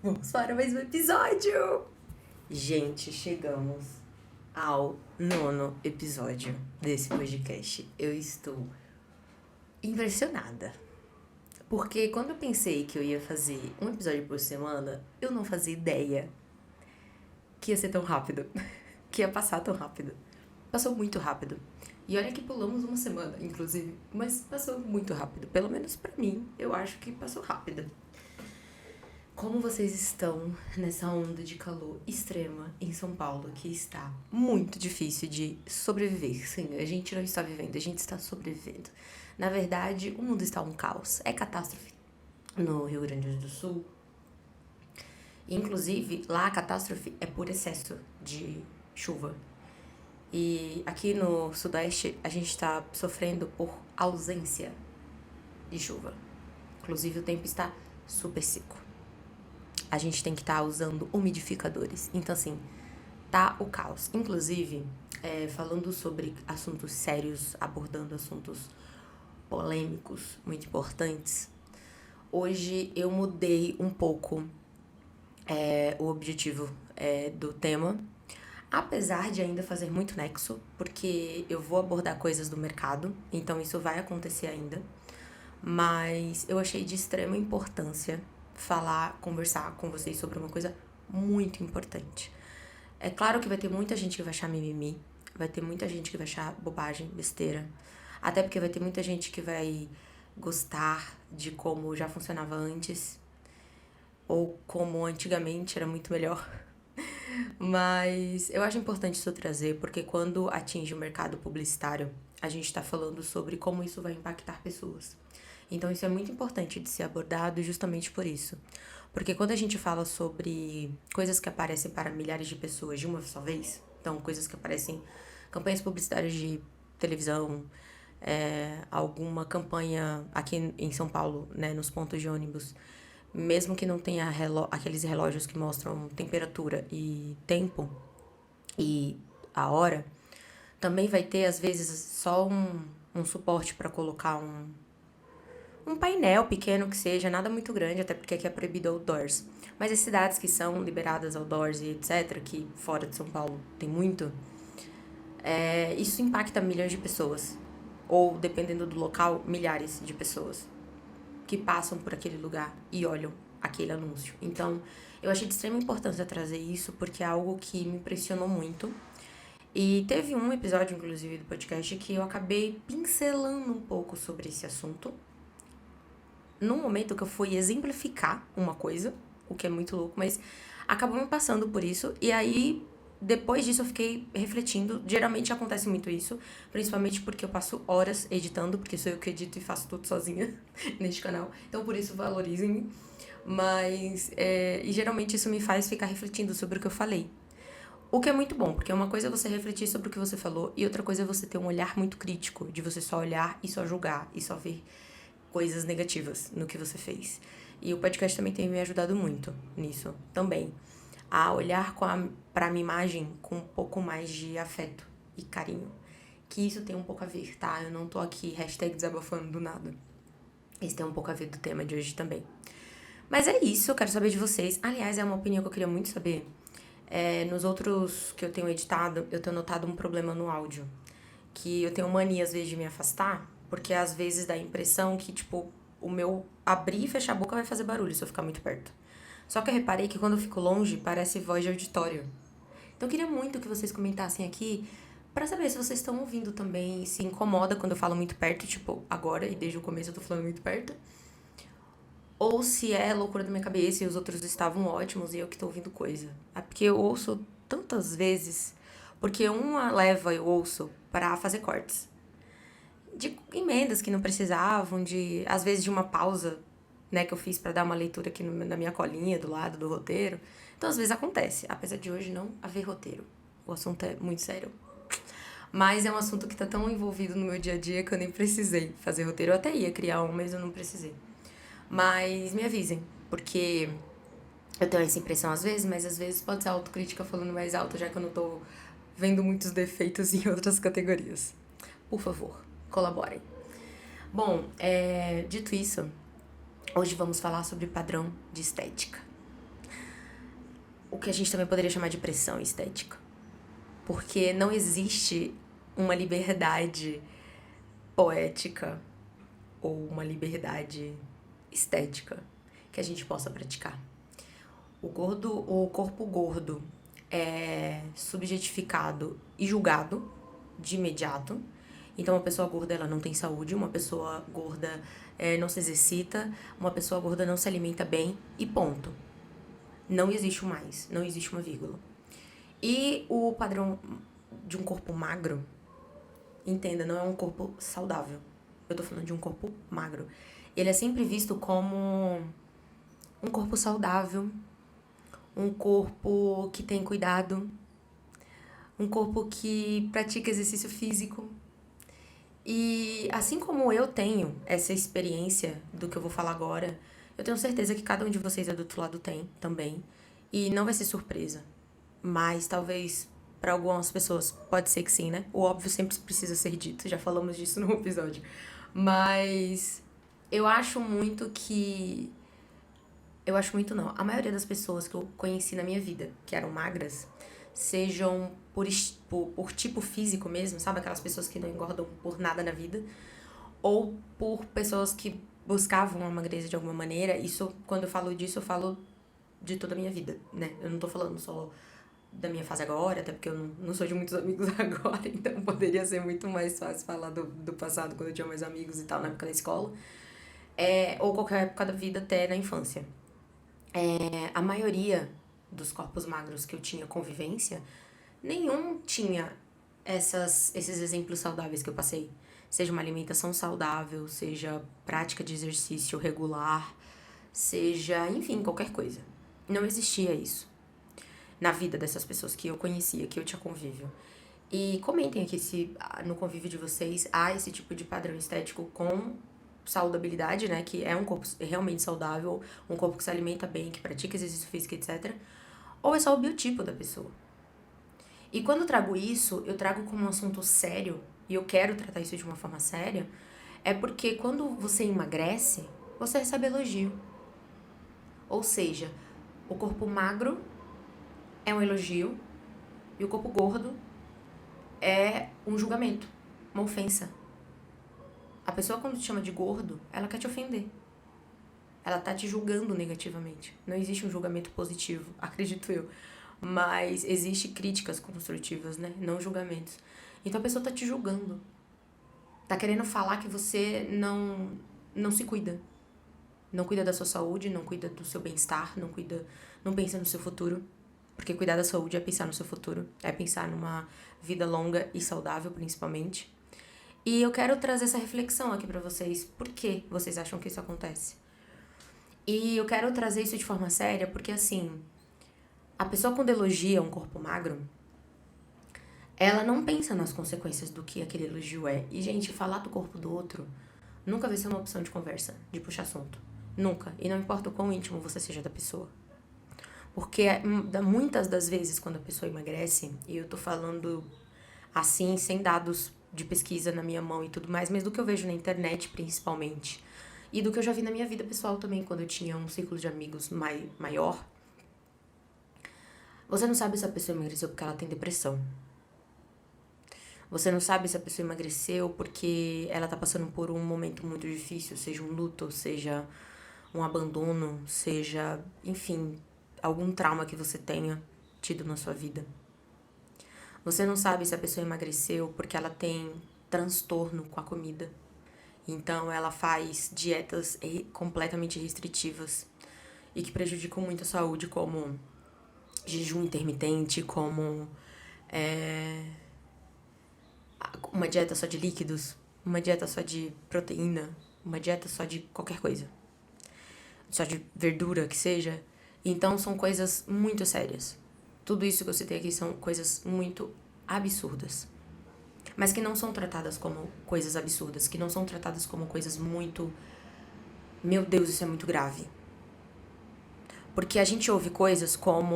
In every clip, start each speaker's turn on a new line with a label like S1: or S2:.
S1: Vamos para mais um episódio! Gente, chegamos ao 9º episódio desse podcast. Eu estou impressionada. Porque quando eu pensei que eu ia fazer um episódio por semana, eu não fazia ideia que ia ser tão rápido. Que ia passar tão rápido. Passou muito rápido. E olha que pulamos uma semana, inclusive. Mas passou muito rápido. Pelo menos pra mim, eu acho que passou rápido. Como vocês estão nessa onda de calor extrema em São Paulo, que está muito difícil de sobreviver? Sim, a gente não está vivendo, a gente está sobrevivendo. Na verdade, o mundo está um caos. É catástrofe no Rio Grande do Sul. Inclusive, lá a catástrofe é por excesso de chuva. E aqui no Sudeste, a gente está sofrendo por ausência de chuva. Inclusive, o tempo está super seco. A gente tem que estar usando umidificadores. Então, assim, tá o caos. Inclusive, falando sobre assuntos sérios, abordando assuntos polêmicos, muito importantes, hoje eu mudei um pouco o objetivo do tema, apesar de ainda fazer muito nexo, porque eu vou abordar coisas do mercado, então isso vai acontecer ainda, mas eu achei de extrema importância conversar com vocês sobre uma coisa muito importante. É claro que vai ter muita gente que vai achar mimimi, vai ter muita gente que vai achar bobagem, besteira, até porque vai ter muita gente que vai gostar de como já funcionava antes, ou como antigamente era muito melhor. Mas eu acho importante isso trazer, porque quando atinge o mercado publicitário, a gente está falando sobre como isso vai impactar pessoas. Então isso é muito importante de ser abordado justamente por isso. Porque quando a gente fala sobre coisas que aparecem para milhares de pessoas de uma só vez, então coisas que aparecem, campanhas publicitárias de televisão, alguma campanha aqui em São Paulo, né, nos pontos de ônibus, mesmo que não tenha aqueles relógios que mostram temperatura e tempo e a hora, também vai ter às vezes só um suporte para colocar um painel pequeno que seja, nada muito grande, até porque aqui é proibido outdoors. Mas as cidades que são liberadas outdoors e etc., que fora de São Paulo tem muito, isso impacta milhões de pessoas. Ou, dependendo do local, milhares de pessoas que passam por aquele lugar e olham aquele anúncio. Então, eu achei de extrema importância trazer isso, porque é algo que me impressionou muito. E teve um episódio, inclusive, do podcast que eu acabei pincelando um pouco sobre esse assunto, num momento que eu fui exemplificar uma coisa, o que é muito louco, mas acabou me passando por isso. E aí, depois disso, eu fiquei refletindo. Geralmente acontece muito isso, principalmente porque eu passo horas editando, porque sou eu que edito e faço tudo sozinha neste canal. Então, por isso, valorizem-me. Mas, e geralmente isso me faz ficar refletindo sobre o que eu falei. O que é muito bom, porque uma coisa é você refletir sobre o que você falou e outra coisa é você ter um olhar muito crítico, de você só olhar e só julgar e só ver coisas negativas no que você fez. E o podcast também tem me ajudado muito nisso também. A olhar pra minha imagem com um pouco mais de afeto e carinho. Que isso tem um pouco a ver, tá? Eu não tô aqui desabafando do nada. Isso tem um pouco a ver do tema de hoje também. Mas é isso, eu quero saber de vocês. Aliás, é uma opinião que eu queria muito saber. Nos outros que eu tenho editado, eu tenho notado um problema no áudio. Que eu tenho mania, às vezes, de me afastar, porque às vezes dá a impressão que, tipo, o meu abrir e fechar a boca vai fazer barulho se eu ficar muito perto. Só que eu reparei que quando eu fico longe, parece voz de auditório. Então eu queria muito que vocês comentassem aqui pra saber se vocês estão ouvindo também, se incomoda quando eu falo muito perto, tipo, agora e desde o começo eu tô falando muito perto. Ou se é loucura da minha cabeça e os outros estavam ótimos e eu que tô ouvindo coisa. É porque eu ouço tantas vezes, porque uma leva eu ouço pra fazer cortes de emendas que não precisavam, de às vezes de uma pausa, né, que eu fiz pra dar uma leitura aqui na minha colinha do lado do roteiro. Então às vezes acontece, apesar de hoje não haver roteiro. O assunto é muito sério. Mas é um assunto que tá tão envolvido no meu dia a dia que eu nem precisei fazer roteiro. Eu até ia criar um, mas eu não precisei. Mas me avisem, porque eu tenho essa impressão às vezes, mas às vezes pode ser autocrítica falando mais alto, já que eu não tô vendo muitos defeitos em outras categorias. Por favor, colaborem. Bom, dito isso, hoje vamos falar sobre padrão de estética. o que a gente também poderia chamar de pressão estética. Porque não existe uma liberdade poética ou uma liberdade estética que a gente possa praticar. O corpo gordo é subjetificado e julgado de imediato. Então, uma pessoa gorda, ela não tem saúde, uma pessoa gorda não se exercita, uma pessoa gorda não se alimenta bem e ponto. Não existe um mais, não existe uma vírgula. E o padrão de um corpo magro, entenda, não é um corpo saudável. Eu tô falando de um corpo magro. Ele é sempre visto como um corpo saudável, um corpo que tem cuidado, um corpo que pratica exercício físico. E assim como eu tenho essa experiência do que eu vou falar agora, eu tenho certeza que cada um de vocês aí do outro lado tem também. E não vai ser surpresa. Mas talvez para algumas pessoas pode ser que sim, né? O óbvio sempre precisa ser dito, já falamos disso no episódio. Mas eu acho muito que. Eu acho muito não. A maioria das pessoas que eu conheci na minha vida, que eram magras, sejam por tipo físico mesmo, sabe? Aquelas pessoas que não engordam por nada na vida. Ou por pessoas que buscavam a magreza de alguma maneira. Isso, quando eu falo disso, eu falo de toda a minha vida, né? Eu não tô falando só da minha fase agora, até porque eu não sou de muitos amigos agora, então poderia ser muito mais fácil falar do passado, quando eu tinha mais amigos e tal, na época da escola. Ou qualquer época da vida, até na infância. A maioria dos corpos magros que eu tinha convivência, nenhum tinha esses exemplos saudáveis que eu passei. Seja uma alimentação saudável, seja prática de exercício regular, seja, enfim, qualquer coisa. Não existia isso na vida dessas pessoas que eu conhecia, que eu tinha convívio. E comentem aqui se no convívio de vocês há esse tipo de padrão estético com saudabilidade, né? Que é um corpo realmente saudável, um corpo que se alimenta bem, que pratica exercício físico, etc. Ou é só o biotipo da pessoa. E quando eu trago isso, eu trago como um assunto sério, e eu quero tratar isso de uma forma séria, é porque quando você emagrece, você recebe elogio. Ou seja, o corpo magro é um elogio e o corpo gordo é um julgamento, uma ofensa. A pessoa, quando te chama de gordo, ela quer te ofender. Ela tá te julgando negativamente. Não existe um julgamento positivo, acredito eu. Mas existe críticas construtivas, né? Não julgamentos. Então a pessoa tá te julgando. Tá querendo falar que você não se cuida. Não cuida da sua saúde, não cuida do seu bem-estar, não pensa no seu futuro. Porque cuidar da saúde é pensar no seu futuro. É pensar numa vida longa e saudável, principalmente. E eu quero trazer essa reflexão aqui pra vocês. Por que vocês acham que isso acontece? E eu quero trazer isso de forma séria porque, assim, a pessoa quando elogia um corpo magro, ela não pensa nas consequências do que aquele elogio é. E, gente, falar do corpo do outro nunca vai ser uma opção de conversa, de puxar assunto. Nunca. E não importa o quão íntimo você seja da pessoa. Porque muitas das vezes quando a pessoa emagrece, e eu tô falando assim, sem dados de pesquisa na minha mão e tudo mais, mas do que eu vejo na internet principalmente, e do que eu já vi na minha vida pessoal também, quando eu tinha um círculo de amigos maior, você não sabe se a pessoa emagreceu porque ela tem depressão. Você não sabe se a pessoa emagreceu porque ela tá passando por um momento muito difícil, seja um luto, seja um abandono, seja, enfim, algum trauma que você tenha tido na sua vida. Você não sabe se a pessoa emagreceu porque ela tem transtorno com a comida. Então ela faz dietas completamente restritivas e que prejudicam muito a saúde, como jejum intermitente, como uma dieta só de líquidos, uma dieta só de proteína, uma dieta só de qualquer coisa. Só de verdura que seja. Então são coisas muito sérias. Tudo isso que eu citei aqui são coisas muito absurdas. Mas que não são tratadas como coisas absurdas, que não são tratadas como coisas muito... Meu Deus, isso é muito grave. Porque a gente ouve coisas como...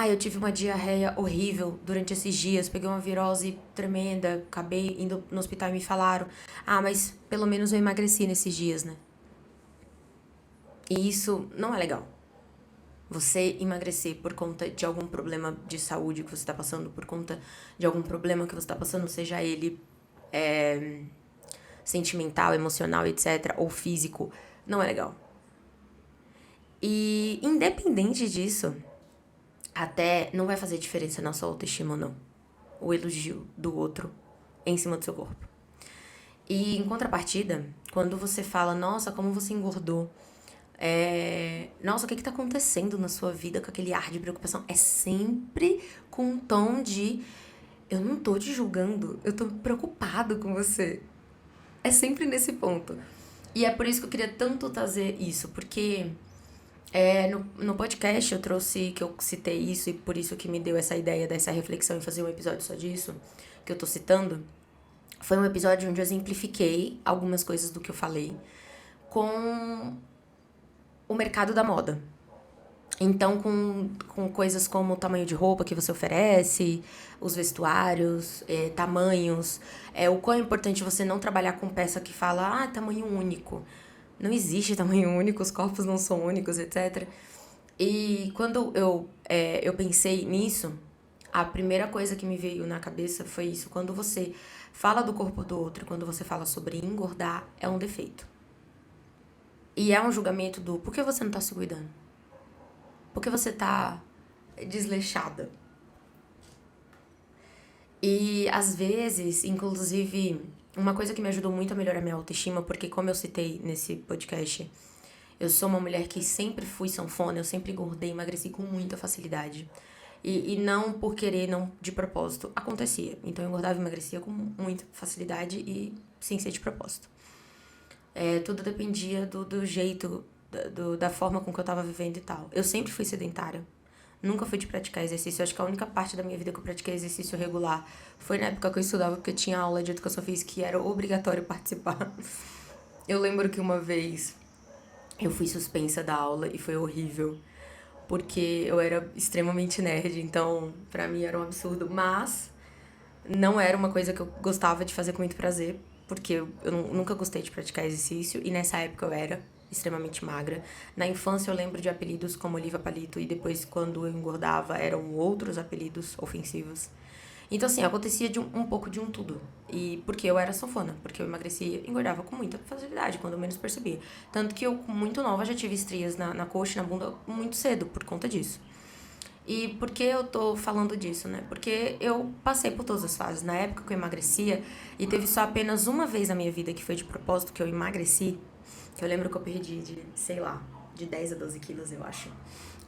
S1: eu tive uma diarreia horrível durante esses dias, peguei uma virose tremenda, acabei indo no hospital e me falaram, mas pelo menos eu emagreci nesses dias, né? E isso não é legal. Você emagrecer por conta de algum problema de saúde que você tá passando, por conta de algum problema que você tá passando, seja ele sentimental, emocional, etc., ou físico, não é legal. E independente disso, até não vai fazer diferença na sua autoestima, não. O elogio do outro em cima do seu corpo. E em contrapartida, quando você fala, nossa, como você engordou, nossa, o que tá acontecendo na sua vida com aquele ar de preocupação? É sempre com um tom de, eu não tô te julgando, eu tô preocupado com você. É sempre nesse ponto. E é por isso que eu queria tanto trazer isso, porque no podcast eu trouxe, que eu citei isso, e por isso que me deu essa ideia dessa reflexão em fazer um episódio só disso, que eu tô citando. Foi um episódio onde eu exemplifiquei algumas coisas do que eu falei com o mercado da moda. Então, com coisas como o tamanho de roupa que você oferece, os vestuários, tamanhos, o quão é importante você não trabalhar com peça que fala, tamanho único. Não existe tamanho único, os corpos não são únicos, etc. E quando eu pensei nisso, a primeira coisa que me veio na cabeça foi isso. Quando você fala do corpo do outro, quando você fala sobre engordar, é um defeito. E é um julgamento do por que você não tá se cuidando? Por que você tá desleixada? E às vezes, inclusive, uma coisa que me ajudou muito a melhorar minha autoestima, porque como eu citei nesse podcast, eu sou uma mulher que sempre fui sanfona, eu sempre engordei, emagreci com muita facilidade. E não por querer, não de propósito. Acontecia. Então eu engordava e emagrecia com muita facilidade e sem ser de propósito. Tudo dependia do jeito, da forma com que eu tava vivendo e tal. Eu sempre fui sedentária. Nunca fui de praticar exercício. Eu acho que a única parte da minha vida que eu pratiquei exercício regular foi na época que eu estudava, porque eu tinha aula de educação física que era obrigatório participar. Eu lembro que uma vez eu fui suspensa da aula e foi horrível, porque eu era extremamente nerd, então pra mim era um absurdo, mas não era uma coisa que eu gostava de fazer com muito prazer, porque eu nunca gostei de praticar exercício e nessa época eu era extremamente magra. Na infância eu lembro de apelidos como Oliva Palito e depois quando eu engordava eram outros apelidos ofensivos. Então, assim, acontecia de um pouco de um tudo. E porque eu era sanfona, porque eu emagrecia e engordava com muita facilidade, quando eu menos percebia. Tanto que eu, muito nova, já tive estrias na coxa e na bunda muito cedo, por conta disso. E por que eu tô falando disso, né? Porque eu passei por todas as fases. Na época que eu emagrecia, e teve só apenas uma vez na minha vida que foi de propósito que eu emagreci, que eu lembro que eu perdi de, sei lá, de 10 a 12 quilos, eu acho.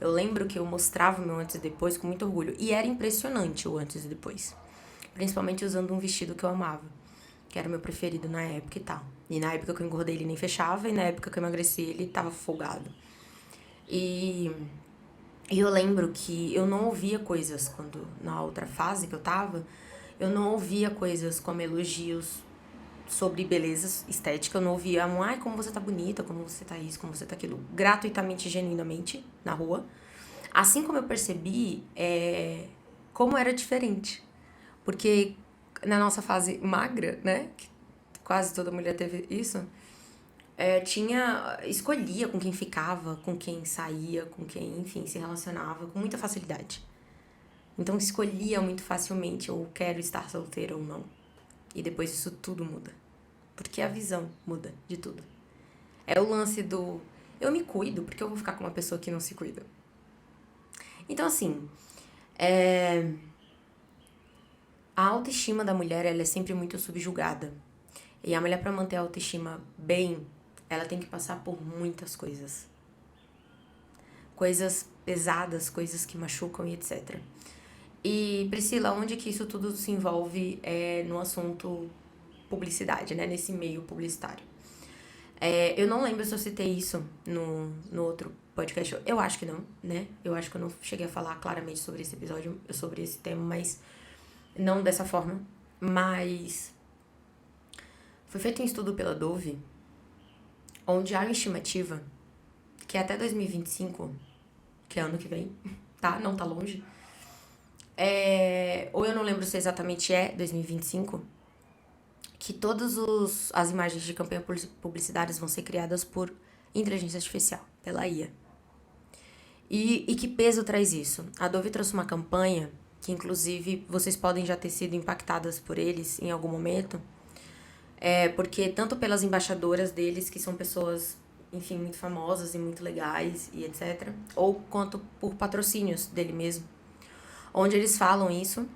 S1: Eu lembro que eu mostrava o meu antes e depois com muito orgulho. E era impressionante o antes e depois. Principalmente usando um vestido que eu amava, que era o meu preferido na época e tal. E na época que eu engordei ele nem fechava, e na época que eu emagreci ele tava folgado. E eu lembro que eu não ouvia coisas quando, na outra fase que eu tava, eu não ouvia coisas como elogios sobre beleza estética, eu não ouvia, ai, como você tá bonita, como você tá isso, como você tá aquilo, gratuitamente, genuinamente, na rua. Assim como eu percebi, como era diferente. Porque na nossa fase magra, né, que quase toda mulher teve isso, escolhia com quem ficava, com quem saía, com quem, enfim, se relacionava com muita facilidade. Então escolhia muito facilmente, ou quero estar solteira ou não. E depois isso tudo muda. Porque a visão muda de tudo. É o lance do eu me cuido, porque eu vou ficar com uma pessoa que não se cuida. Então, assim, a autoestima da mulher, ela é sempre muito subjugada. E a mulher, para manter a autoestima bem, ela tem que passar por muitas coisas. Coisas pesadas, coisas que machucam e etc. E, Priscila, onde que isso tudo se envolve no assunto publicidade, né? Nesse meio publicitário. Eu não lembro se eu citei isso no outro podcast. Eu acho que não, né? Eu acho que eu não cheguei a falar claramente sobre esse episódio, sobre esse tema, mas não dessa forma. Mas foi feito um estudo pela Dove, onde há uma estimativa que até 2025, que é ano que vem, tá? Não tá longe. Ou eu não lembro se exatamente é 2025, que todas as imagens de campanha publicitárias vão ser criadas por inteligência artificial, pela IA. E que peso traz isso? A Dove trouxe uma campanha que, inclusive, vocês podem já ter sido impactadas por eles em algum momento, porque tanto pelas embaixadoras deles, que são pessoas, enfim, muito famosas e muito legais e etc., ou quanto por patrocínios dele mesmo, onde eles falam isso.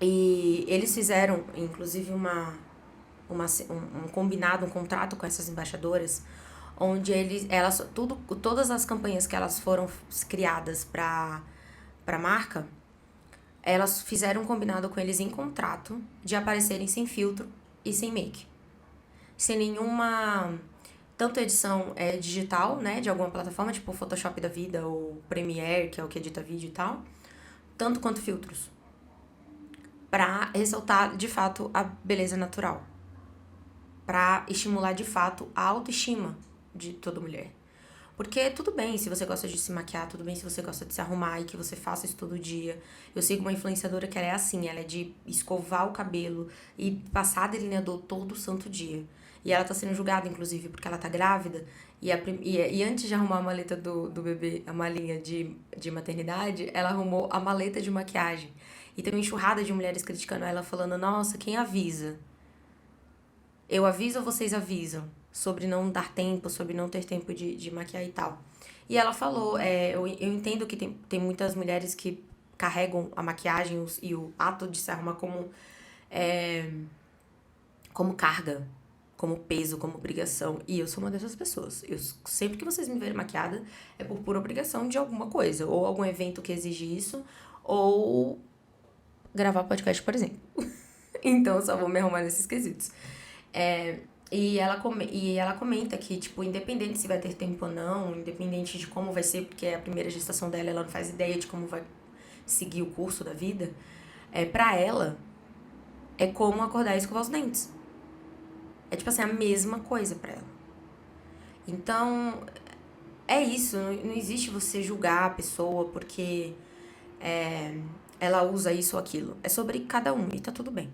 S1: E eles fizeram, inclusive, um combinado, um contrato com essas embaixadoras, onde todas as campanhas que elas foram criadas para a marca, elas fizeram um combinado com eles em contrato de aparecerem sem filtro e sem make. Sem nenhuma, tanto edição digital, né, de alguma plataforma, tipo o Photoshop da vida ou Premiere, que é o que edita vídeo e tal, tanto quanto filtros, para ressaltar de fato a beleza natural, para estimular de fato a autoestima de toda mulher. Porque tudo bem se você gosta de se maquiar, tudo bem se você gosta de se arrumar e que você faça isso todo dia. Eu sigo uma influenciadora que ela é assim, ela é de escovar o cabelo e passar delineador todo santo dia. E ela tá sendo julgada, inclusive, porque ela tá grávida. E antes de arrumar a maleta do bebê, a malinha de maternidade, ela arrumou a maleta de maquiagem. E tem uma enxurrada de mulheres criticando ela, falando, nossa, quem avisa? Eu aviso ou vocês avisam? Sobre não dar tempo, sobre não ter tempo de maquiar e tal. E ela falou, eu entendo que tem muitas mulheres que carregam a maquiagem e o ato de se arrumar como carga, como peso, como obrigação. E eu sou uma dessas pessoas. Sempre que vocês me verem maquiada, é por pura obrigação de alguma coisa. Ou algum evento que exige isso, ou gravar podcast, por exemplo. Então eu só vou me arrumar nesses quesitos. E ela comenta que, tipo, independente se vai ter tempo ou não, independente de como vai ser, porque é a primeira gestação dela, ela não faz ideia de como vai seguir o curso da vida, pra ela, é como acordar e escovar os dentes. É, tipo assim, a mesma coisa pra ela. Então, é isso, não existe você julgar a pessoa porque ela usa isso ou aquilo. É sobre cada um e tá tudo bem.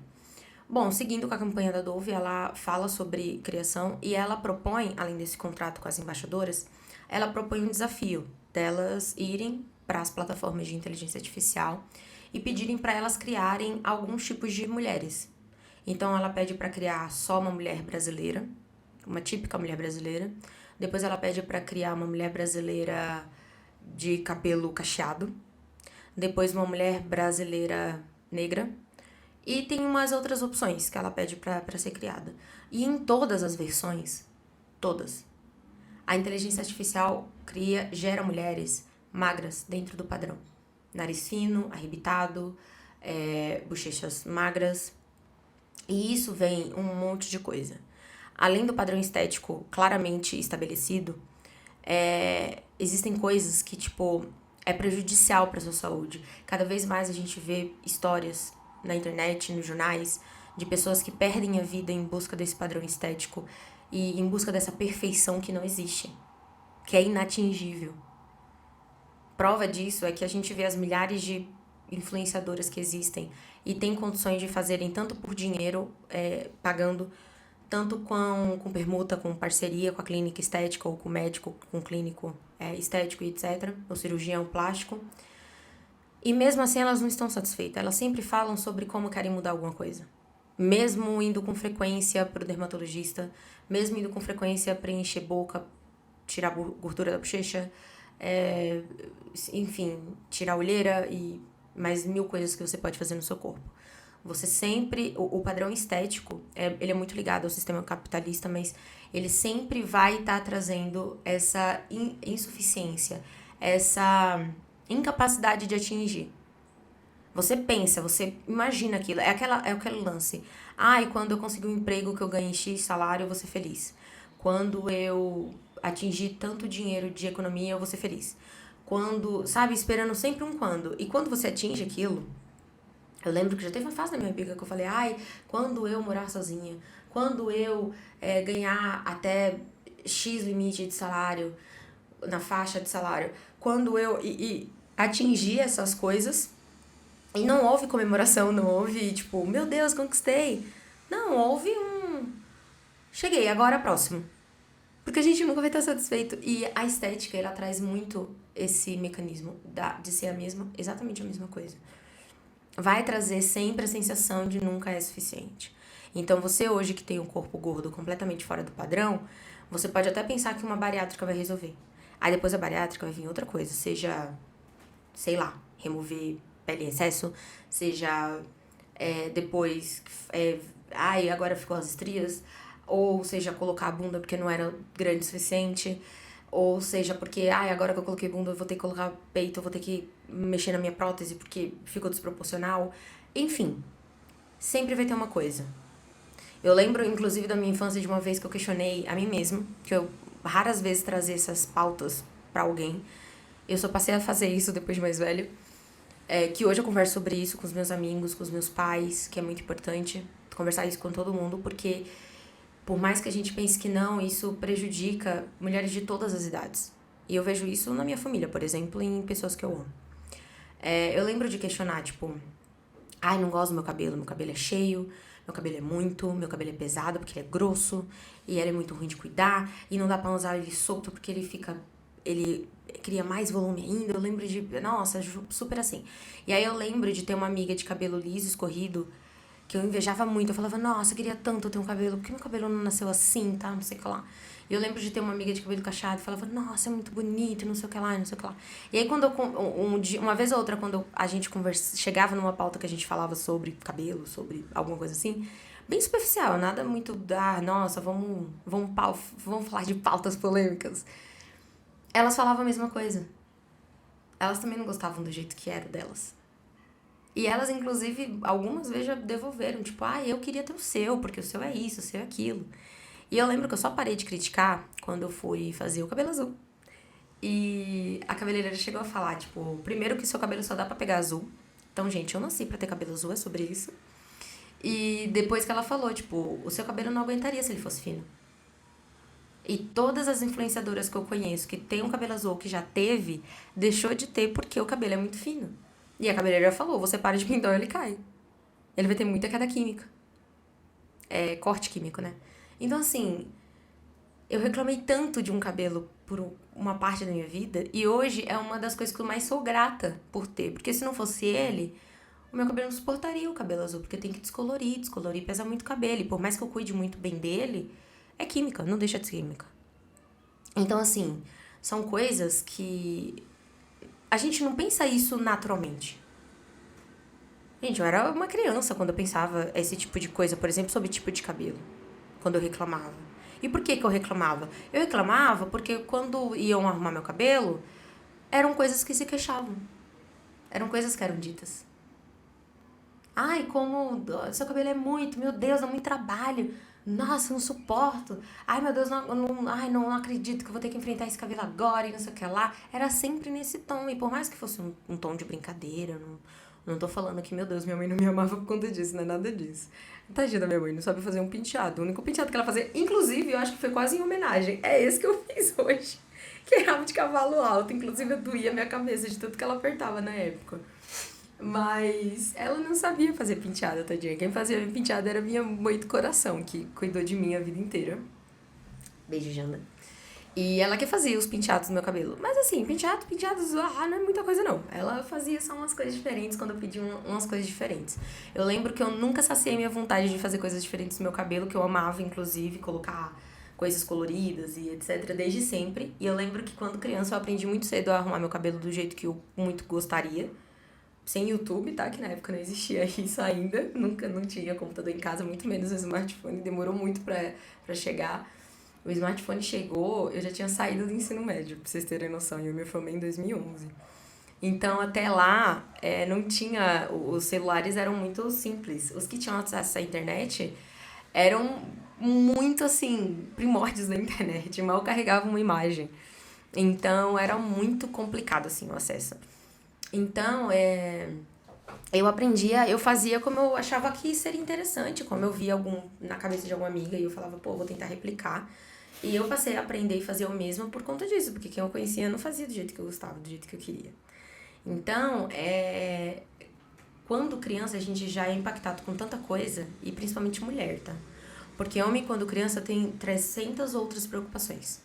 S1: Bom, seguindo com a campanha da Dove, ela fala sobre criação e ela propõe, além desse contrato com as embaixadoras, ela propõe um desafio delas irem para as plataformas de inteligência artificial e pedirem para elas criarem alguns tipos de mulheres. Então ela pede para criar só uma mulher brasileira, uma típica mulher brasileira. Depois ela pede para criar uma mulher brasileira de cabelo cacheado. Depois uma mulher brasileira negra. E tem umas outras opções que ela pede para ser criada. E em todas as versões, todas, a inteligência artificial gera mulheres magras dentro do padrão. Nariz fino, arrebitado, bochechas magras. E isso vem um monte de coisa. Além do padrão estético claramente estabelecido, existem coisas que, tipo, é prejudicial para sua saúde. Cada vez mais a gente vê histórias na internet, nos jornais, de pessoas que perdem a vida em busca desse padrão estético e em busca dessa perfeição que não existe, que é inatingível. Prova disso é que a gente vê as milhares de influenciadoras que existem e tem condições de fazerem tanto por dinheiro, pagando, tanto com permuta, com parceria com a clínica estética ou com o médico, com o clínico estético e etc., ou cirurgião plástico. E mesmo assim elas não estão satisfeitas, elas sempre falam sobre como querem mudar alguma coisa. Mesmo indo com frequência pro dermatologista, mesmo indo com frequência preencher boca, tirar a gordura da bochecha, enfim, tirar a olheira e mais 1000 coisas que você pode fazer no seu corpo. Você sempre, o padrão estético, ele é muito ligado ao sistema capitalista, mas ele sempre vai estar trazendo essa insuficiência, essa incapacidade de atingir. Você pensa, você imagina aquilo, é aquele lance. E quando eu conseguir um emprego que eu ganhe X salário, eu vou ser feliz. Quando eu atingir tanto dinheiro de economia, eu vou ser feliz. Quando, sabe, esperando sempre um quando. E quando você atinge aquilo, eu lembro que já teve uma fase da minha vida que eu falei, quando eu morar sozinha, quando eu ganhar até X limite de salário, na faixa de salário, quando eu atingir essas coisas, e não houve comemoração, não houve, tipo, meu Deus, conquistei. Não, houve cheguei, agora próximo. Porque a gente nunca vai estar satisfeito. E a estética, ela traz muito esse mecanismo de ser exatamente a mesma coisa. Vai trazer sempre a sensação de nunca é suficiente. Então, você hoje que tem um corpo gordo completamente fora do padrão, você pode até pensar que uma bariátrica vai resolver. Aí depois da bariátrica vai vir outra coisa, seja, sei lá, remover pele em excesso, seja depois, agora ficou as estrias, ou seja, colocar a bunda porque não era grande o suficiente, ou seja, porque, agora que eu coloquei bunda, eu vou ter que colocar peito, eu vou ter que mexer na minha prótese porque ficou desproporcional. Enfim, sempre vai ter uma coisa. Eu lembro, inclusive, da minha infância de uma vez que eu questionei a mim mesma, que eu raras vezes trazia essas pautas pra alguém. Eu só passei a fazer isso depois de mais velho. Que hoje eu converso sobre isso com os meus amigos, com os meus pais, que é muito importante conversar isso com todo mundo, porque por mais que a gente pense que não, isso prejudica mulheres de todas as idades. E eu vejo isso na minha família, por exemplo, em pessoas que eu amo. Eu lembro de questionar, tipo, não gosto do meu cabelo é cheio, meu cabelo é pesado porque ele é grosso, e ele é muito ruim de cuidar, e não dá pra usar ele solto porque ele cria mais volume ainda. Eu lembro de, nossa, super assim. E aí eu lembro de ter uma amiga de cabelo liso, escorrido, que eu invejava muito. Eu falava, nossa, eu queria tanto ter um cabelo, por que meu cabelo não nasceu assim, tá? Não sei o que lá. E eu lembro de ter uma amiga de cabelo cacheado e falava, nossa, é muito bonito, não sei o que lá, não sei o que lá. E aí, quando uma vez ou outra, quando a gente chegava numa pauta que a gente falava sobre cabelo, sobre alguma coisa assim, bem superficial, nada muito, nossa, vamos falar de pautas polêmicas. Elas falavam a mesma coisa. Elas também não gostavam do jeito que era delas. E elas, inclusive, algumas vezes já devolveram, tipo, eu queria ter o seu, porque o seu é isso, o seu é aquilo. E eu lembro que eu só parei de criticar quando eu fui fazer o cabelo azul. E a cabeleireira chegou a falar, tipo, primeiro que seu cabelo só dá pra pegar azul. Então, gente, eu nasci pra ter cabelo azul, é sobre isso. E depois que ela falou, tipo, o seu cabelo não aguentaria se ele fosse fino. E todas as influenciadoras que eu conheço que tem um cabelo azul, que já teve, deixou de ter porque o cabelo é muito fino. E a cabeleireira falou, você para de pintar, ele cai. Ele vai ter muita queda química. Corte químico, né? Então, assim, eu reclamei tanto de um cabelo por uma parte da minha vida, e hoje é uma das coisas que eu mais sou grata por ter. Porque se não fosse ele, o meu cabelo não suportaria o cabelo azul, porque tem que descolorir pesa muito cabelo. E por mais que eu cuide muito bem dele, é química, não deixa de ser química. Então, assim, são coisas que a gente não pensa isso naturalmente. Gente, eu era uma criança quando eu pensava esse tipo de coisa, por exemplo, sobre tipo de cabelo, quando eu reclamava. E por que eu reclamava? Eu reclamava porque quando iam arrumar meu cabelo, eram coisas que se queixavam. Eram coisas que eram ditas. Como seu cabelo é muito, meu Deus, dá muito trabalho. Nossa, não suporto. Meu Deus, não acredito que eu vou ter que enfrentar esse cabelo agora e não sei o que lá. Era sempre nesse tom. E por mais que fosse um tom de brincadeira, não tô falando que, meu Deus, minha mãe não me amava por conta disso, não é nada disso. Tadinha da minha mãe, não sabe fazer um penteado. O único penteado que ela fazia, inclusive, eu acho que foi quase em homenagem. É esse que eu fiz hoje. Que é rabo de cavalo alto. Inclusive, eu doía a minha cabeça de tanto que ela apertava na época. Mas ela não sabia fazer penteada, tadinha. Quem fazia penteada era minha mãe do coração, que cuidou de mim a vida inteira. Beijo, Jana. E ela que fazia os penteados do meu cabelo. Mas assim, penteados, não é muita coisa não. Ela fazia só umas coisas diferentes quando eu pedi umas coisas diferentes. Eu lembro que eu nunca saciei minha vontade de fazer coisas diferentes no meu cabelo, que eu amava, inclusive, colocar coisas coloridas e etc, desde sempre. E eu lembro que quando criança eu aprendi muito cedo a arrumar meu cabelo do jeito que eu muito gostaria. Sem YouTube, tá? Que na época não existia isso ainda. Não tinha computador em casa, muito menos o smartphone. Demorou muito pra chegar. O smartphone chegou, eu já tinha saído do ensino médio, pra vocês terem noção. E eu me formei em 2011. Então, até lá, não tinha... Os celulares eram muito simples. Os que tinham acesso à internet eram muito, assim, primórdios da internet. Mal carregavam uma imagem. Então, era muito complicado, assim, o acesso. Então, eu fazia como eu achava que seria interessante, como eu via na cabeça de alguma amiga e eu falava, vou tentar replicar. E eu passei a aprender e fazer o mesmo por conta disso, porque quem eu conhecia não fazia do jeito que eu gostava, do jeito que eu queria. Então, quando criança a gente já é impactado com tanta coisa, e principalmente mulher, tá? Porque homem, quando criança, tem 300 outras preocupações.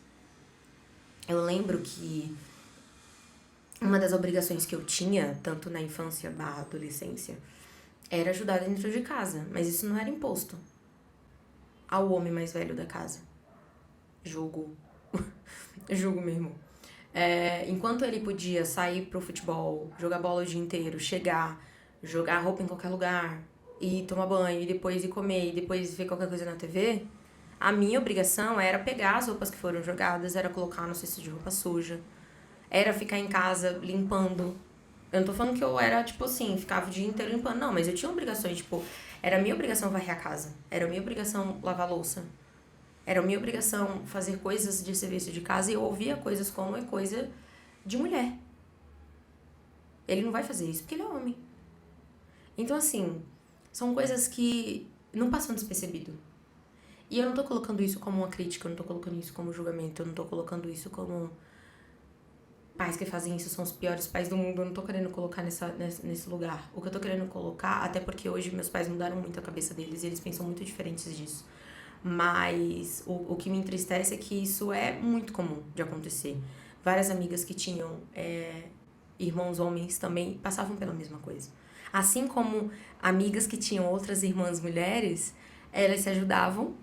S1: Eu lembro que uma das obrigações que eu tinha, tanto na infância barra adolescência, era ajudar dentro de casa. Mas isso não era imposto ao homem mais velho da casa. Julgo. Julgo mesmo. Enquanto ele podia sair pro futebol, jogar bola o dia inteiro, chegar, jogar roupa em qualquer lugar, e tomar banho, e depois ir comer, e depois ver qualquer coisa na TV, a minha obrigação era pegar as roupas que foram jogadas, era colocar no cesto de roupa suja, era ficar em casa limpando. Eu não tô falando que eu era, tipo assim, ficava o dia inteiro limpando, não, mas eu tinha obrigações, tipo, era minha obrigação varrer a casa, era minha obrigação lavar a louça, era minha obrigação fazer coisas de serviço de casa, e eu ouvia coisas como é coisa de mulher. Ele não vai fazer isso porque ele é homem. Então, assim, são coisas que não passam despercebido. E eu não tô colocando isso como uma crítica, eu não tô colocando isso como julgamento, eu não tô colocando isso como pais que fazem isso são os piores pais do mundo, eu não tô querendo colocar nesse lugar. O que eu tô querendo colocar, até porque hoje meus pais mudaram muito a cabeça deles e eles pensam muito diferentes disso. Mas o que me entristece é que isso é muito comum de acontecer. Várias amigas que tinham irmãos homens também passavam pela mesma coisa. Assim como amigas que tinham outras irmãs mulheres, elas se ajudavam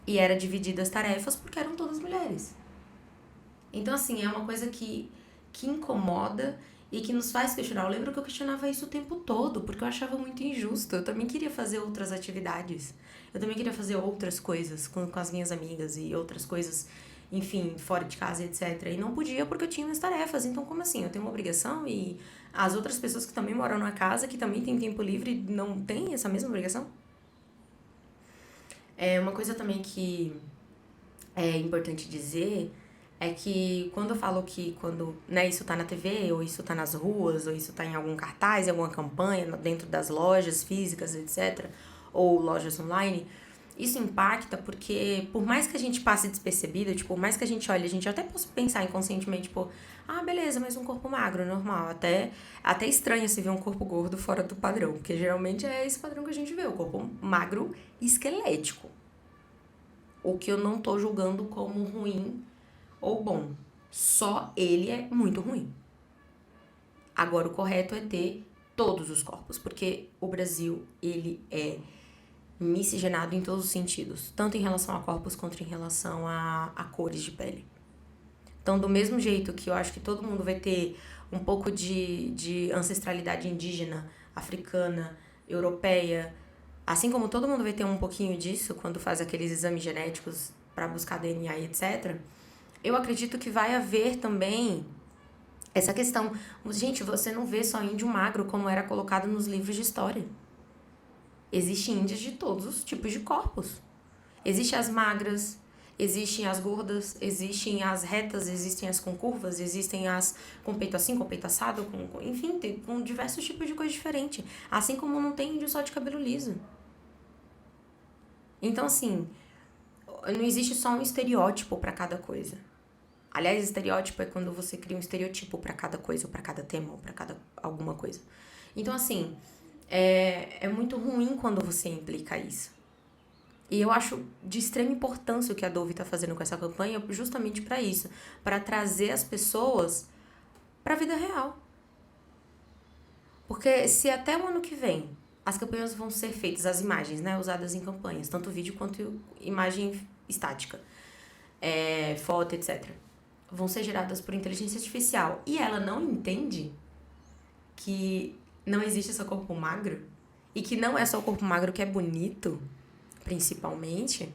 S1: e era divididas as tarefas porque eram todas mulheres. Então, assim, é uma coisa que incomoda e que nos faz questionar. Eu lembro que eu questionava isso o tempo todo, porque eu achava muito injusto. Eu também queria fazer outras atividades. Eu também queria fazer outras coisas com as minhas amigas e outras coisas, enfim, fora de casa, etc. E não podia porque eu tinha minhas tarefas. Então, como assim? Eu tenho uma obrigação e as outras pessoas que também moram na casa, que também têm tempo livre, não têm essa mesma obrigação? Uma coisa também que é importante dizer é que quando eu falo que isso tá na TV, ou isso tá nas ruas, ou isso tá em algum cartaz, em alguma campanha, dentro das lojas físicas, etc., ou lojas online, isso impacta porque, por mais que a gente passe despercebido, tipo, por mais que a gente olhe, a gente até possa pensar inconscientemente, tipo, beleza, mas um corpo magro, normal. Até estranho se ver um corpo gordo fora do padrão, porque geralmente é esse padrão que a gente vê, o corpo magro esquelético. O que eu não tô julgando como ruim ou bom. Só ele é muito ruim. Agora, o correto é ter todos os corpos, porque o Brasil, ele é miscigenado em todos os sentidos, tanto em relação a corpos quanto em relação a cores de pele. Então, do mesmo jeito que eu acho que todo mundo vai ter um pouco de ancestralidade indígena, africana, europeia, assim como todo mundo vai ter um pouquinho disso quando faz aqueles exames genéticos para buscar DNA e etc., eu acredito que vai haver também essa questão. Gente, você não vê só índio magro como era colocado nos livros de história. Existem índios de todos os tipos de corpos. Existem as magras, existem as gordas, existem as retas, existem as com curvas, existem as com peito assim, com peito assado, enfim, com diversos tipos de coisa diferente. Assim como não tem índio só de cabelo liso. Então, assim, não existe só um estereótipo para cada coisa. Aliás, estereótipo é quando você cria um estereotipo para cada coisa, ou para cada tema, ou para cada alguma coisa. Então, assim, é muito ruim quando você implica isso. E eu acho de extrema importância o que a Dove está fazendo com essa campanha, justamente para isso, para trazer as pessoas para a vida real. Porque se até o ano que vem as campanhas vão ser feitas, as imagens, né, usadas em campanhas, tanto vídeo quanto imagem estática, foto, etc., vão ser geradas por inteligência artificial e ela não entende que não existe só corpo magro e que não é só o corpo magro que é bonito, principalmente,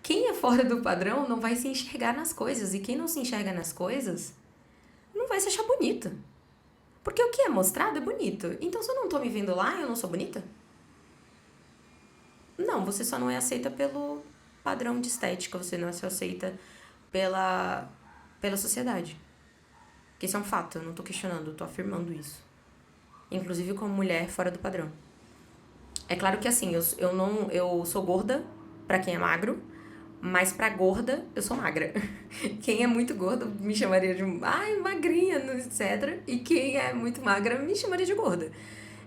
S1: quem é fora do padrão não vai se enxergar nas coisas e quem não se enxerga nas coisas não vai se achar bonito. Porque o que é mostrado é bonito. Então, se eu não tô me vendo lá, eu não sou bonita? Não, você só não é aceita pelo padrão de estética, você não é só aceita pela sociedade. Que isso é um fato, eu não tô questionando, eu tô afirmando isso. Inclusive como mulher fora do padrão. É claro que assim, eu sou gorda pra quem é magro, mas pra gorda eu sou magra. Quem é muito gorda me chamaria de magrinha, etc. E quem é muito magra me chamaria de gorda.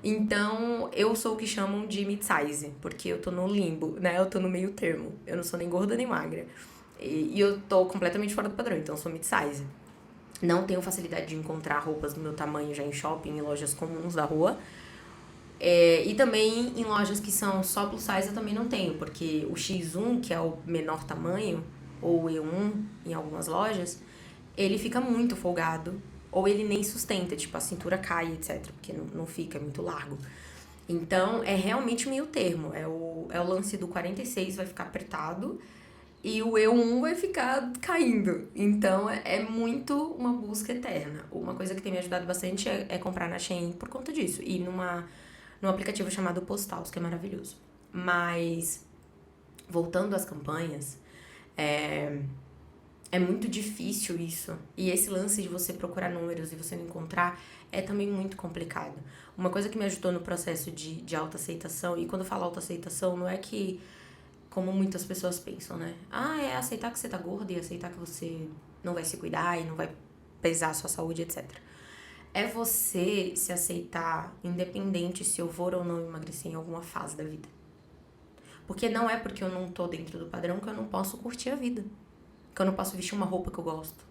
S1: Então, eu sou o que chamam de mid-size, porque eu tô no limbo, né? Eu tô no meio termo. Eu não sou nem gorda nem magra. E eu tô completamente fora do padrão, então eu sou mid-size. Não tenho facilidade de encontrar roupas do meu tamanho já em shopping, em lojas comuns da rua. E também em lojas que são só plus size eu também não tenho, porque o X1, que é o menor tamanho, ou o E1 em algumas lojas, ele fica muito folgado, ou ele nem sustenta, tipo, a cintura cai, etc, porque não fica, é muito largo. Então, é realmente meio termo, é o lance do 46 vai ficar apertado, e o E1 vai ficar caindo. Então, é muito uma busca eterna. Uma coisa que tem me ajudado bastante é comprar na Shein por conta disso, e num aplicativo chamado Postals, que é maravilhoso. Mas, voltando às campanhas, é muito difícil isso. E esse lance de você procurar números e você não encontrar é também muito complicado. Uma coisa que me ajudou no processo de autoaceitação, e quando eu falo autoaceitação, não é que, como muitas pessoas pensam, né? Ah, é aceitar que você tá gorda e aceitar que você não vai se cuidar e não vai pesar a sua saúde, etc. É você se aceitar, independente se eu vou ou não emagrecer em alguma fase da vida. Porque não é porque eu não tô dentro do padrão que eu não posso curtir a vida. Que eu não posso vestir uma roupa que eu gosto.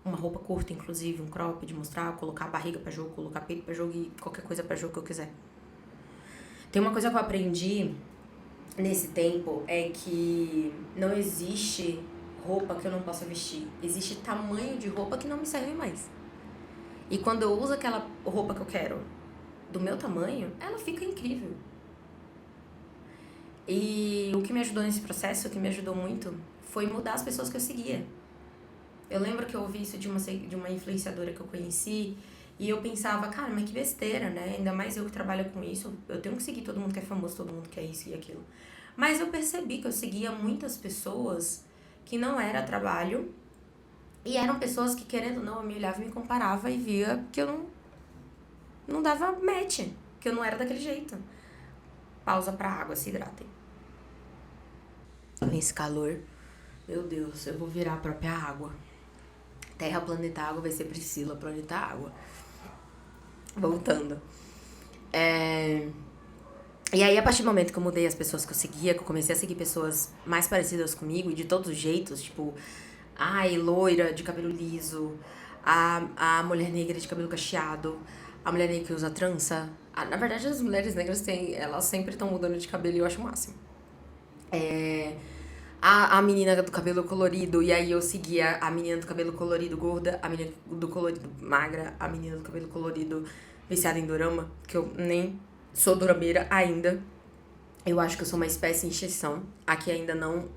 S1: Uma roupa curta, inclusive, um crop de mostrar, colocar a barriga pra jogo, colocar peito pra jogo e qualquer coisa pra jogo que eu quiser. Tem uma coisa que eu aprendi nesse tempo, é que não existe roupa que eu não possa vestir. Existe tamanho de roupa que não me serve mais. E quando eu uso aquela roupa que eu quero do meu tamanho, ela fica incrível. E o que me ajudou nesse processo, o que me ajudou muito, foi mudar as pessoas que eu seguia. Eu lembro que eu ouvi isso de uma influenciadora que eu conheci, e eu pensava, cara, mas que besteira, né? Ainda mais eu que trabalho com isso, eu tenho que seguir todo mundo que é famoso, todo mundo que é isso e aquilo. Mas eu percebi que eu seguia muitas pessoas que não era trabalho, e eram pessoas que, querendo ou não, eu me olhava e me comparava e via que eu não dava match, que eu não era daquele jeito. Pausa pra água, se hidratem. Nesse calor, meu Deus, eu vou virar a própria água. Terra, planeta, água vai ser Priscila, planeta, água. Voltando. E aí, a partir do momento que eu mudei as pessoas que eu seguia, que eu comecei a seguir pessoas mais parecidas comigo e de todos os jeitos, tipo, ai, loira de cabelo liso, a mulher negra de cabelo cacheado, a mulher negra que usa trança. Na verdade, as mulheres negras elas sempre estão mudando de cabelo e eu acho o máximo. A menina do cabelo colorido, e aí eu seguia a menina do cabelo colorido gorda, a menina do colorido magra, a menina do cabelo colorido viciada em dorama, que eu nem sou dorameira ainda. Eu acho que eu sou uma espécie em exceção. Aqui ainda não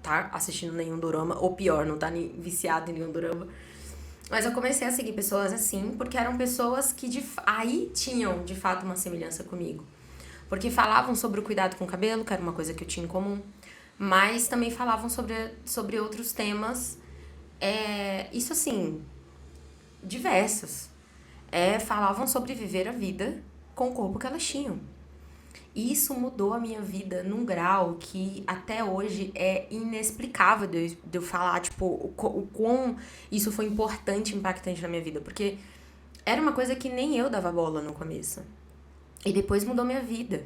S1: tá assistindo nenhum dorama, ou pior, não tá nem viciada em nenhum dorama. Mas eu comecei a seguir pessoas assim, porque eram pessoas que aí tinham, de fato, uma semelhança comigo. Porque falavam sobre o cuidado com o cabelo, que era uma coisa que eu tinha em comum, mas também falavam sobre outros temas, isso assim, diversos. Falavam sobre viver a vida com o corpo que elas tinham. E isso mudou a minha vida num grau que até hoje é inexplicável de eu falar, tipo, o quão isso foi importante, impactante na minha vida. Porque era uma coisa que nem eu dava bola no começo. E depois mudou minha vida.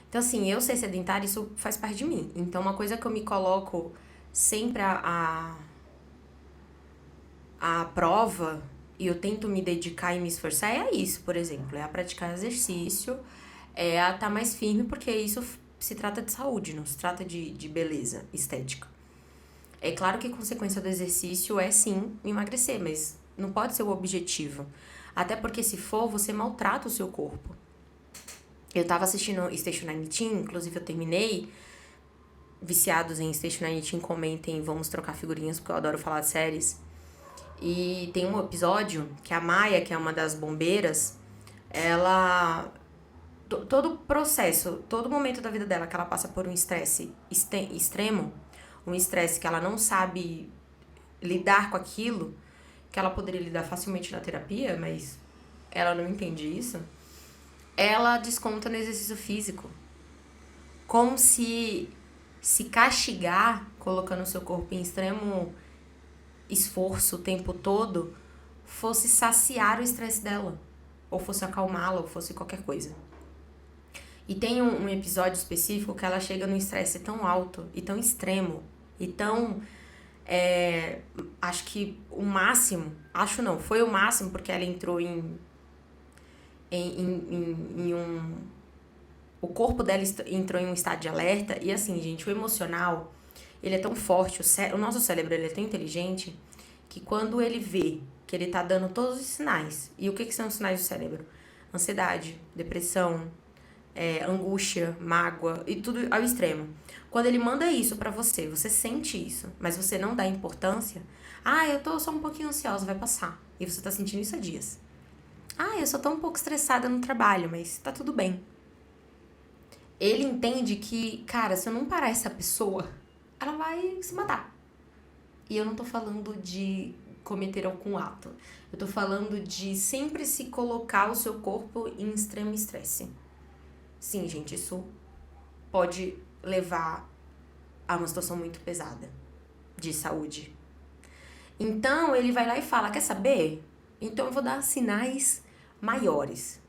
S1: Então, assim, eu ser sedentária, isso faz parte de mim. Então, uma coisa que eu me coloco sempre à prova, e eu tento me dedicar e me esforçar, é a isso, por exemplo. É a praticar exercício, é a estar mais firme, porque isso se trata de saúde, não se trata de beleza estética. É claro que a consequência do exercício é, sim, emagrecer, mas não pode ser o objetivo. Até porque, se for, você maltrata o seu corpo. Eu tava assistindo Station 19, inclusive eu terminei. Viciados em Station 19, comentem, vamos trocar figurinhas, porque eu adoro falar de séries. E tem um episódio que a Maia, que é uma das bombeiras, ela... Todo o processo, todo momento da vida dela que ela passa por um estresse extremo, um estresse que ela não sabe lidar com aquilo, que ela poderia lidar facilmente na terapia, mas ela não entende isso, ela desconta no exercício físico. Como se castigar, colocando o seu corpo em extremo esforço o tempo todo, fosse saciar o estresse dela. ou fosse acalmá-la, ou fosse qualquer coisa. E tem um episódio específico que ela chega num estresse tão alto e tão extremo e tão... acho que o máximo... Acho não, foi o máximo porque ela entrou em um... O corpo dela entrou em um estado de alerta. E assim, gente, o emocional, ele é tão forte, o nosso cérebro ele é tão inteligente, que quando ele vê que ele tá dando todos os sinais. E o que são os sinais do cérebro? Ansiedade, depressão, angústia, mágoa e tudo ao extremo. Quando ele manda isso pra você, você sente isso, mas você não dá importância. Ah, eu tô só um pouquinho ansiosa, vai passar. E você tá sentindo isso há dias. Ah, eu só tô um pouco estressada no trabalho, mas tá tudo bem. Ele entende que, cara, se eu não parar essa pessoa, ela vai se matar. E eu não tô falando de cometer algum ato. Eu tô falando de sempre se colocar o seu corpo em extremo estresse. Sim, gente, isso pode levar a uma situação muito pesada de saúde. Então, ele vai lá e fala, quer saber? Então eu vou dar sinais maiores.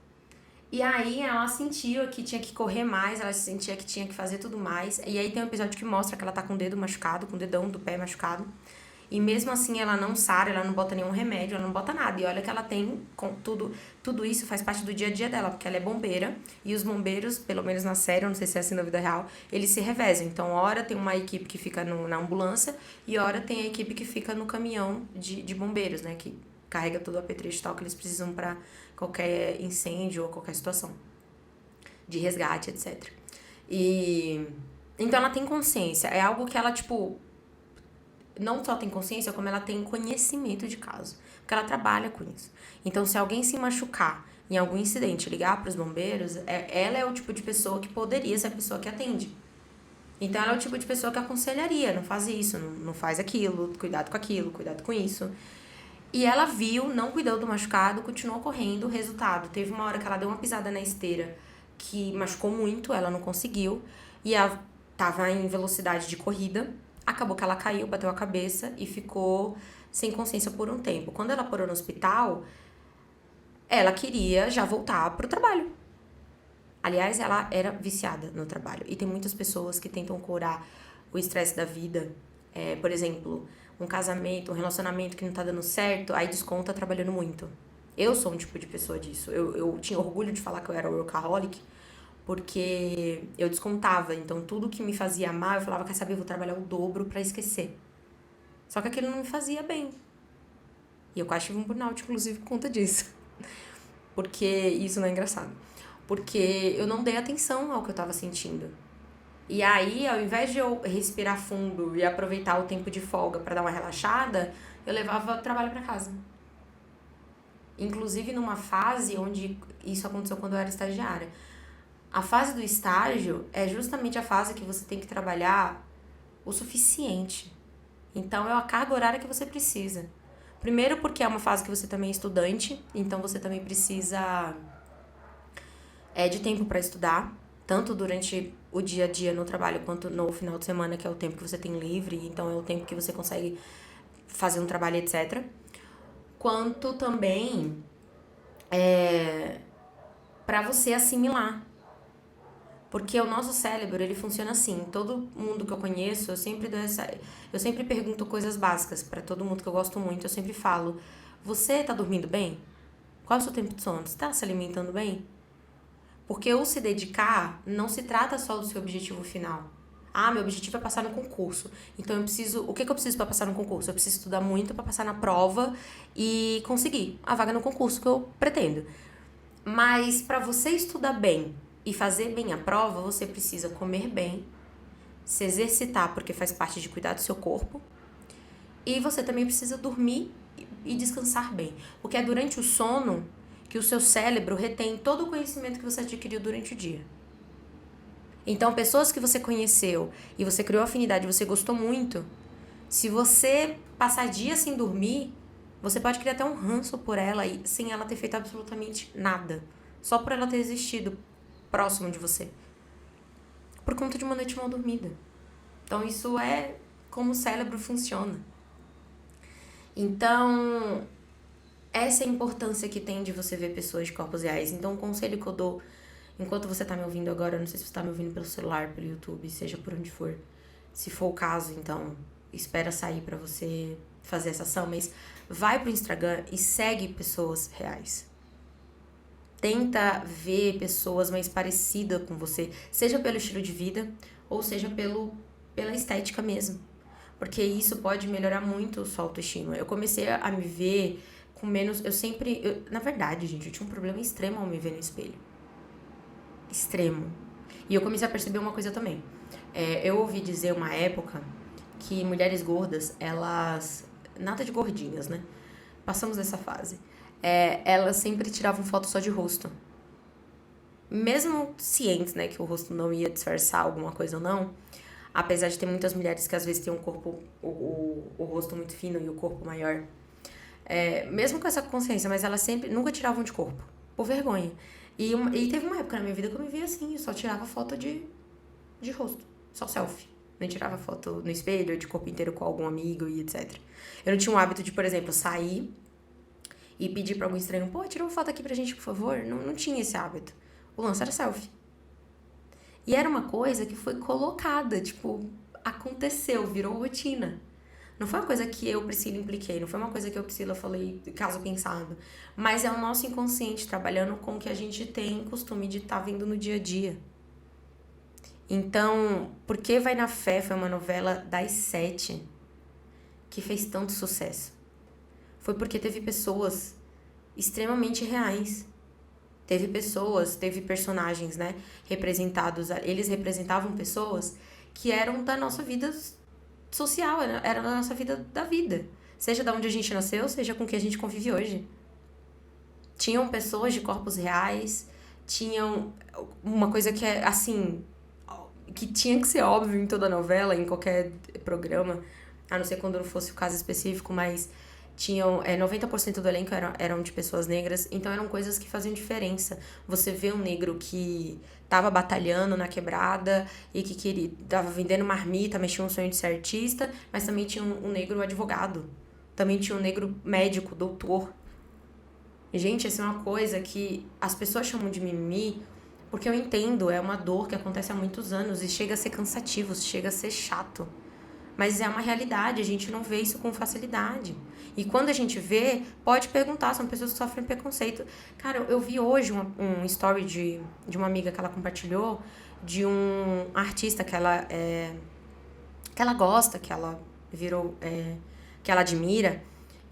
S1: E aí ela sentia que tinha que correr mais, ela sentia que tinha que fazer tudo mais. E aí tem um episódio que mostra que ela tá com o dedo machucado, com o dedão do pé machucado. E mesmo assim ela não sara, ela não bota nenhum remédio, ela não bota nada. E olha que ela tem tudo isso faz parte do dia a dia dela, porque ela é bombeira. E os bombeiros, pelo menos na série, eu não sei se é assim na vida real, eles se revezam. Então, hora tem uma equipe que fica na ambulância e hora tem a equipe que fica no caminhão de bombeiros, né? Que carrega todo o apetrecho e tal que eles precisam pra qualquer incêndio ou qualquer situação de resgate, etc. E então ela tem consciência. É algo que ela, tipo, não só tem consciência, como ela tem conhecimento de caso. Porque ela trabalha com isso. Então, se alguém se machucar em algum incidente, ligar para os bombeiros, ela é o tipo de pessoa que poderia ser a pessoa que atende. Então, ela é o tipo de pessoa que aconselharia, não faz isso, não faz aquilo, cuidado com isso. E ela viu, não cuidou do machucado, continuou correndo. Resultado, teve uma hora que ela deu uma pisada na esteira que machucou muito, ela não conseguiu. E ela tava em velocidade de corrida. Acabou que ela caiu, bateu a cabeça e ficou sem consciência por um tempo. Quando ela parou no hospital, ela queria já voltar pro trabalho. Aliás, ela era viciada no trabalho. E tem muitas pessoas que tentam curar o estresse da vida. Por exemplo, um casamento, um relacionamento que não tá dando certo, aí desconta trabalhando muito. Eu sou um tipo de pessoa disso. Eu tinha orgulho de falar que eu era workaholic, porque eu descontava. Então, tudo que me fazia mal, eu falava, quer saber, eu vou trabalhar o dobro pra esquecer. Só que aquilo não me fazia bem. E eu quase tive um burnout, inclusive, por conta disso. Porque isso não é engraçado. Porque eu não dei atenção ao que eu tava sentindo. E aí, ao invés de eu respirar fundo e aproveitar o tempo de folga pra dar uma relaxada, eu levava o trabalho pra casa. Inclusive numa fase onde isso aconteceu quando eu era estagiária. A fase do estágio é justamente a fase que você tem que trabalhar o suficiente. Então, é a carga horária que você precisa. Primeiro porque é uma fase que você também é estudante, então você também precisa de tempo para estudar, tanto durante o dia a dia no trabalho quanto no final de semana, que é o tempo que você tem livre, então é o tempo que você consegue fazer um trabalho, etc. Quanto também para você assimilar. Porque o nosso cérebro, ele funciona assim. Todo mundo que eu conheço, eu sempre pergunto coisas básicas para todo mundo que eu gosto muito. Eu sempre falo, você tá dormindo bem? Qual é o seu tempo de sono? Você tá se alimentando bem? Porque o se dedicar não se trata só do seu objetivo final. Ah, meu objetivo é passar no concurso. Então o que eu preciso para passar no concurso? Eu preciso estudar muito para passar na prova e conseguir a vaga no concurso que eu pretendo. Mas para você estudar bem e fazer bem a prova, você precisa comer bem, se exercitar, porque faz parte de cuidar do seu corpo, e você também precisa dormir e descansar bem, porque é durante o sono que o seu cérebro retém todo o conhecimento que você adquiriu durante o dia. Então, pessoas que você conheceu e você criou afinidade, você gostou muito, se você passar dias sem dormir, você pode criar até um ranço por ela e sem ela ter feito absolutamente nada. Só por ela ter existido próximo de você. Por conta de uma noite mal dormida. Então, isso é como o cérebro funciona. Então, essa é a importância que tem de você ver pessoas de corpos reais. Então, o conselho que eu dou, enquanto você tá me ouvindo agora, eu não sei se você tá me ouvindo pelo celular, pelo YouTube, seja por onde for. Se for o caso, então, espera sair pra você fazer essa ação, mas vai pro Instagram e segue pessoas reais. Tenta ver pessoas mais parecidas com você, seja pelo estilo de vida ou seja pela estética mesmo. Porque isso pode melhorar muito sua autoestima. Eu comecei a me ver com menos. Na verdade, gente, eu tinha um problema extremo ao me ver no espelho. Extremo. E eu comecei a perceber uma coisa também. Eu ouvi dizer uma época que mulheres gordas, elas. Nada de gordinhas, né? Passamos dessa fase. Elas sempre tiravam foto só de rosto. Mesmo cientes, né, que o rosto não ia disfarçar alguma coisa ou não, apesar de ter muitas mulheres que às vezes têm um corpo, o rosto muito fino e o corpo maior, mesmo com essa consciência, mas elas sempre, nunca tiravam de corpo, por vergonha. E teve uma época na minha vida que eu me via assim, eu só tirava foto de rosto, só selfie. Não tirava foto no espelho, de corpo inteiro com algum amigo e etc. Eu não tinha um hábito de, por exemplo, sair e pedir pra algum estranho, pô, tira uma foto aqui pra gente, por favor. Não tinha esse hábito. O lance era selfie. E era uma coisa que foi colocada, tipo, aconteceu, virou rotina. Não foi uma coisa que eu, Priscila, impliquei, não foi uma coisa que eu, Priscila, falei caso pensado. Mas é o nosso inconsciente trabalhando com o que a gente tem costume de estar vendo no dia a dia. Então, Por que Vai na Fé foi uma novela das 7 que fez tanto sucesso. Foi porque teve pessoas extremamente reais. Teve personagens, né, representados, eles representavam pessoas que eram da nossa vida social, era da nossa vida da vida. Seja da onde a gente nasceu, seja com quem a gente convive hoje. Tinham pessoas de corpos reais, tinham uma coisa que é, assim, que tinha que ser óbvio em toda novela, em qualquer programa, a não ser quando não fosse o caso específico, mas tinham 90% do elenco eram de pessoas negras, então eram coisas que faziam diferença. Você vê um negro que tava batalhando na quebrada e que tava vendendo marmita, mas tinha um sonho de ser artista, mas também tinha um negro advogado, também tinha um negro médico, doutor. Gente, essa é uma coisa que as pessoas chamam de mimimi, porque eu entendo, é uma dor que acontece há muitos anos e chega a ser cansativo, chega a ser chato. Mas é uma realidade, a gente não vê isso com facilidade. E quando a gente vê, pode perguntar, são pessoas que sofrem preconceito. Cara, eu vi hoje um story de uma amiga que ela compartilhou, de um artista que ela gosta, que ela virou, que ela admira.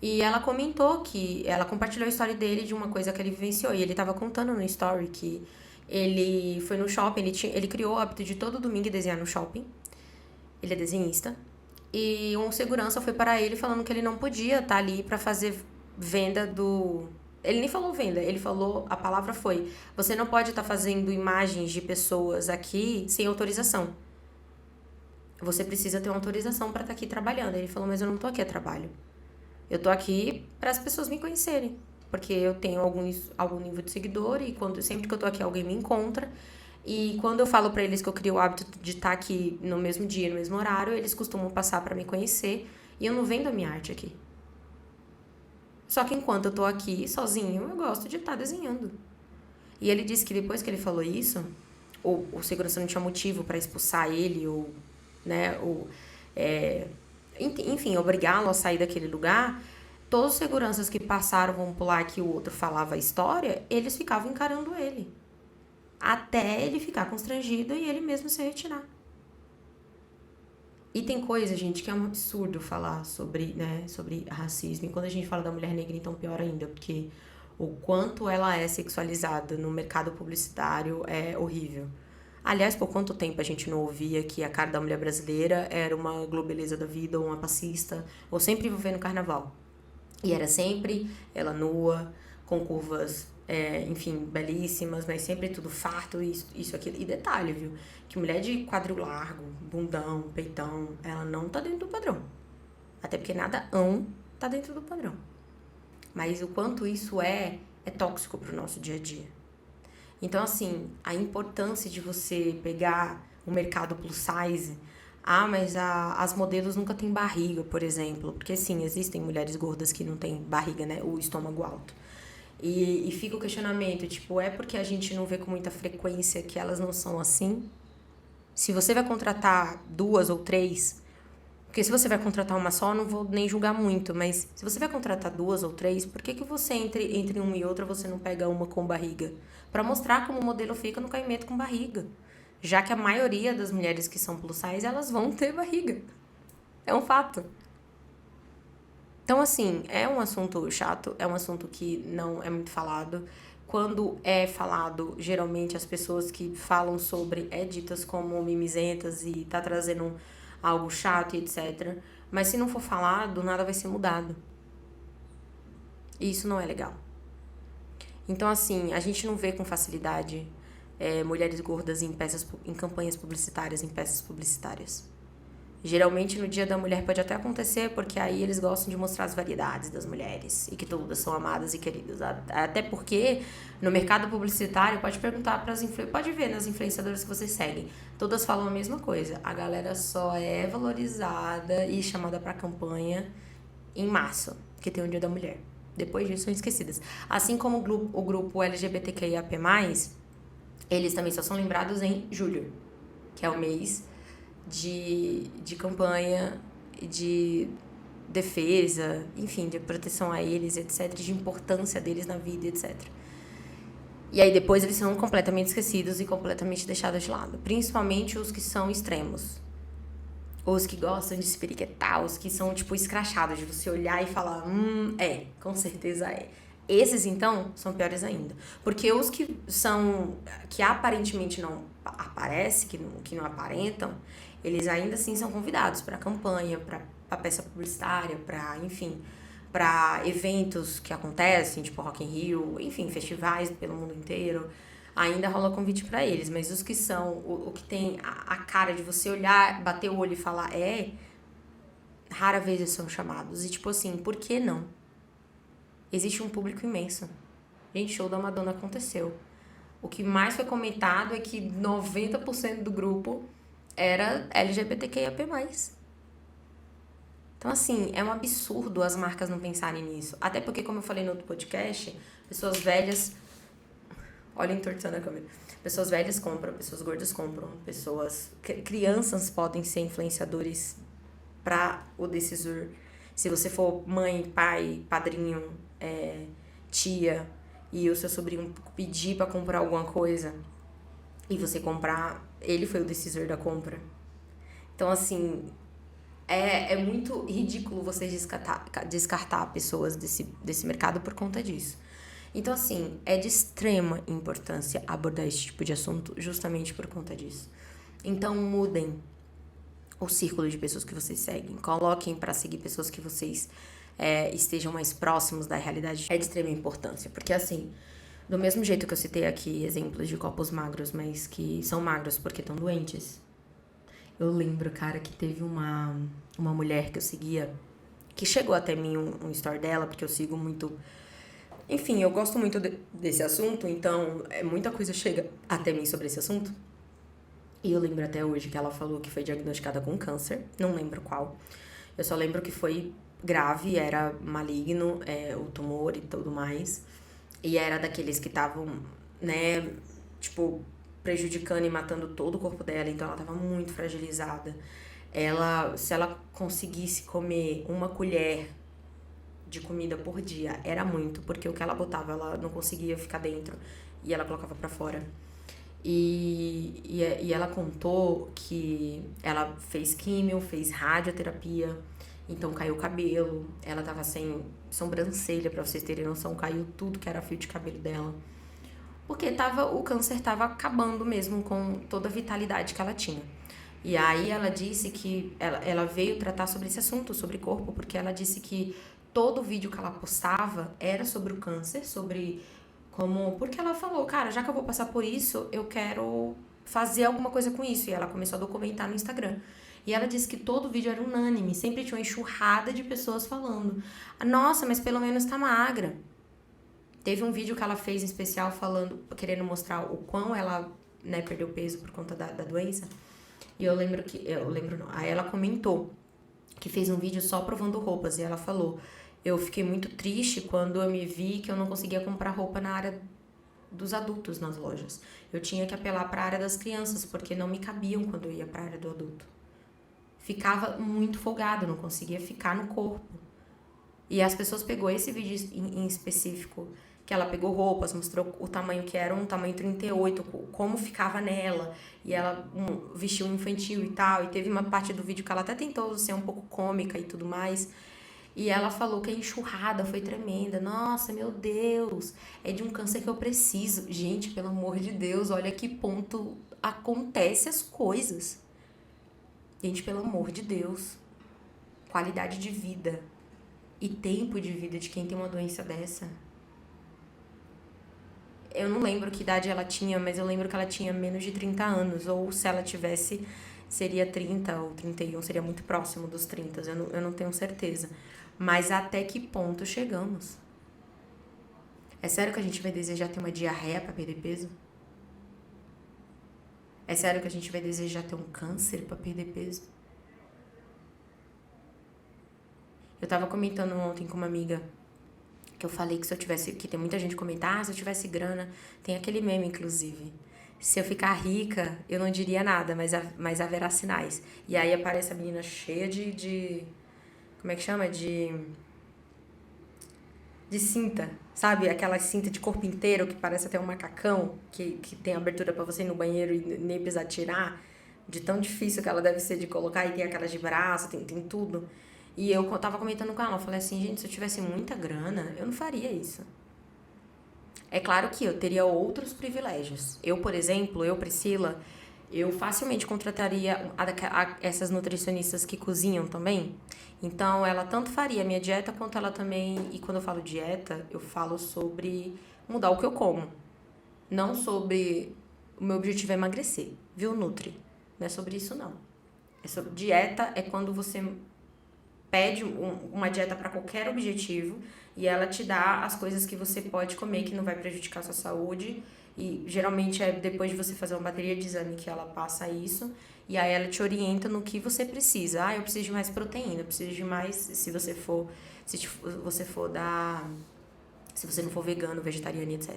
S1: E ela comentou que ela compartilhou a história dele de uma coisa que ele vivenciou. E ele tava contando no story que ele foi no shopping, ele criou o hábito de todo domingo desenhar no shopping. Ele é desenhista. E um segurança foi para ele falando que ele não podia estar ali para fazer venda do... Ele nem falou venda, ele falou... A palavra foi: você não pode estar fazendo imagens de pessoas aqui sem autorização. Você precisa ter uma autorização para estar aqui trabalhando. Ele falou: mas eu não tô aqui a trabalho. Eu tô aqui para as pessoas me conhecerem. Porque eu tenho algum nível de seguidor e sempre que eu tô aqui alguém me encontra. E quando eu falo pra eles que eu crio o hábito de estar aqui no mesmo dia, no mesmo horário, eles costumam passar pra me conhecer e eu não vendo a minha arte aqui. Só que enquanto eu tô aqui sozinho, eu gosto de estar desenhando. E ele disse que depois que ele falou isso, ou o segurança não tinha motivo pra expulsar ele, ou, né, enfim, obrigá-lo a sair daquele lugar, todos os seguranças que passaram, vamos pular que o outro falava a história, eles ficavam encarando ele. Até ele ficar constrangido e ele mesmo se retirar. E tem coisa, gente, que é um absurdo falar sobre racismo. E quando a gente fala da mulher negra, então pior ainda, porque o quanto ela é sexualizada no mercado publicitário é horrível. Aliás, por quanto tempo a gente não ouvia que a cara da mulher brasileira era uma globeleza da vida, ou uma passista, ou sempre vivendo carnaval. E era sempre ela nua, com curvas, enfim, belíssimas, mas sempre tudo farto, isso, aquilo. E detalhe, viu? Que mulher de quadril largo, bundão, peitão, ela não tá dentro do padrão. Até porque nada tá dentro do padrão. Mas o quanto isso é tóxico pro nosso dia a dia. Então, assim, a importância de você pegar o mercado plus size, Ah, mas as modelos nunca têm barriga, por exemplo. Porque sim, existem mulheres gordas que não têm barriga, né? O estômago alto. E fica o questionamento, tipo, é porque a gente não vê com muita frequência que elas não são assim? Se você vai contratar 2 ou 3, porque se você vai contratar uma só, eu não vou nem julgar muito, mas se você vai contratar 2 ou 3, por que você entre uma e outra você não pega uma com barriga? Pra mostrar como o modelo fica no caimento com barriga. Já que a maioria das mulheres que são plus size, elas vão ter barriga. É um fato. Então, assim, é um assunto chato, é um assunto que não é muito falado. Quando é falado, geralmente as pessoas que falam sobre é ditas como mimizentas e tá trazendo algo chato e etc. Mas se não for falado, nada vai ser mudado. E isso não é legal. Então, assim, a gente não vê com facilidade mulheres gordas em campanhas publicitárias, em peças publicitárias. Geralmente no Dia da Mulher pode até acontecer, porque aí eles gostam de mostrar as variedades das mulheres e que todas são amadas e queridas. Até porque no mercado publicitário, pode perguntar para pode ver nas influenciadoras que vocês seguem, todas falam a mesma coisa. A galera só é valorizada e chamada para campanha em março, que tem o Dia da Mulher. Depois disso são esquecidas. Assim como o grupo LGBTQIAP+, eles também só são lembrados em julho, que é o mês de campanha, de defesa, enfim, de proteção a eles, etc., de importância deles na vida, etc. E aí depois eles são completamente esquecidos e completamente deixados de lado. Principalmente os que são extremos. Os que gostam de se periquetar, os que são, tipo, escrachados, de você olhar e falar, com certeza é. Esses, então, são piores ainda. Porque os que são, que aparentemente não aparecem, que não aparentam, eles ainda assim são convidados para campanha, para peça publicitária, para, enfim, para eventos que acontecem, tipo Rock in Rio, enfim, festivais pelo mundo inteiro. Ainda rola convite para eles, mas os que são, o que tem a cara de você olhar, bater o olho e falar rara vez eles são chamados. E tipo assim, por que não? Existe um público imenso. Gente, show da Madonna aconteceu. O que mais foi comentado é que 90% do grupo era LGBTQIAP+. Então, assim, é um absurdo as marcas não pensarem nisso. Até porque, como eu falei no outro podcast, pessoas velhas... Olha, entortando a câmera. Pessoas velhas compram, pessoas gordas compram, crianças podem ser influenciadores para o decisor. Se você for mãe, pai, padrinho, tia, e o seu sobrinho pedir para comprar alguma coisa e você comprar, ele foi o decisor da compra. Então, assim, é muito ridículo você descartar pessoas desse mercado por conta disso. Então, assim, é de extrema importância abordar esse tipo de assunto justamente por conta disso. Então, mudem o círculo de pessoas que vocês seguem. Coloquem para seguir pessoas que vocês estejam mais próximos da realidade. É de extrema importância, porque, assim, do mesmo jeito que eu citei aqui exemplos de corpos magros, mas que são magros porque estão doentes, eu lembro, cara, que teve uma mulher que eu seguia, que chegou até mim um story dela, porque eu sigo muito... Enfim, eu gosto muito desse assunto, então muita coisa chega até mim sobre esse assunto. E eu lembro até hoje que ela falou que foi diagnosticada com câncer, não lembro qual. Eu só lembro que foi grave, era maligno, o tumor e tudo mais. E era daqueles que estavam, né, tipo, prejudicando e matando todo o corpo dela, então ela tava muito fragilizada. Se ela conseguisse comer uma colher de comida por dia, era muito, porque o que ela botava, ela não conseguia ficar dentro e ela colocava pra fora. E ela contou que ela fez químio, fez radioterapia, então caiu o cabelo, ela tava sem sobrancelha, pra vocês terem noção, caiu tudo que era fio de cabelo dela. Porque o câncer tava acabando mesmo com toda a vitalidade que ela tinha. E aí ela disse que ela veio tratar sobre esse assunto, sobre corpo, porque ela disse que todo vídeo que ela postava era sobre o câncer, sobre como... Porque ela falou, cara, já que eu vou passar por isso, eu quero fazer alguma coisa com isso. E ela começou a documentar no Instagram. E ela disse que todo vídeo era unânime, sempre tinha uma enxurrada de pessoas falando. Nossa, mas pelo menos tá magra. Teve um vídeo que ela fez em especial falando, querendo mostrar o quão ela, né, perdeu peso por conta da doença. E eu lembro não, aí ela comentou que fez um vídeo só provando roupas e ela falou: "Eu fiquei muito triste quando eu me vi que eu não conseguia comprar roupa na área dos adultos nas lojas. Eu tinha que apelar para a área das crianças porque não me cabiam quando eu ia para a área do adulto. Ficava muito folgado, não conseguia ficar no corpo. E as pessoas pegou esse vídeo em específico, que ela pegou roupas, mostrou o tamanho que era um tamanho 38, como ficava nela, e ela vestiu um infantil e tal, e teve uma parte do vídeo que ela até tentou ser um pouco cômica e tudo mais, e ela falou que a enxurrada foi tremenda. Nossa, meu Deus, é de um câncer que eu preciso. Gente, pelo amor de Deus, olha que ponto acontece as coisas. Gente, pelo amor de Deus, qualidade de vida e tempo de vida de quem tem uma doença dessa. Eu não lembro que idade ela tinha, mas eu lembro que ela tinha menos de 30 anos. Ou se ela tivesse, seria 30 ou 31, seria muito próximo dos 30. Eu não tenho certeza. Mas até que ponto chegamos? É sério que a gente vai desejar ter uma diarreia pra perder peso? É sério que a gente vai desejar ter um câncer pra perder peso? Eu tava comentando ontem com uma amiga que eu falei que se eu tivesse, que tem muita gente comentar, se eu tivesse grana, tem aquele meme inclusive. Se eu ficar rica, eu não diria nada, mas haverá sinais. E aí aparece a menina cheia de como é que chama? De cinta, sabe? Aquela cinta de corpo inteiro que parece até um macacão, que tem abertura pra você ir no banheiro e nem precisar tirar, de tão difícil que ela deve ser de colocar, e tem aquelas de braço, tem tudo. E eu tava comentando com ela, eu falei assim, gente, se eu tivesse muita grana, eu não faria isso. É claro que eu teria outros privilégios. Eu, por exemplo, Priscila, eu facilmente contrataria essas nutricionistas que cozinham também. Então, ela tanto faria a minha dieta quanto ela também. E quando eu falo dieta, eu falo sobre mudar o que eu como. Não sobre. O meu objetivo é emagrecer, viu, Nutri? Não é sobre isso, não. É sobre dieta, é quando você pede uma dieta para qualquer objetivo e ela te dá as coisas que você pode comer que não vai prejudicar a sua saúde. E geralmente é depois de você fazer uma bateria de exame que ela passa isso. E aí ela te orienta no que você precisa. Ah, eu preciso de mais proteína, eu preciso de mais. Se você não for vegano, vegetariano, etc.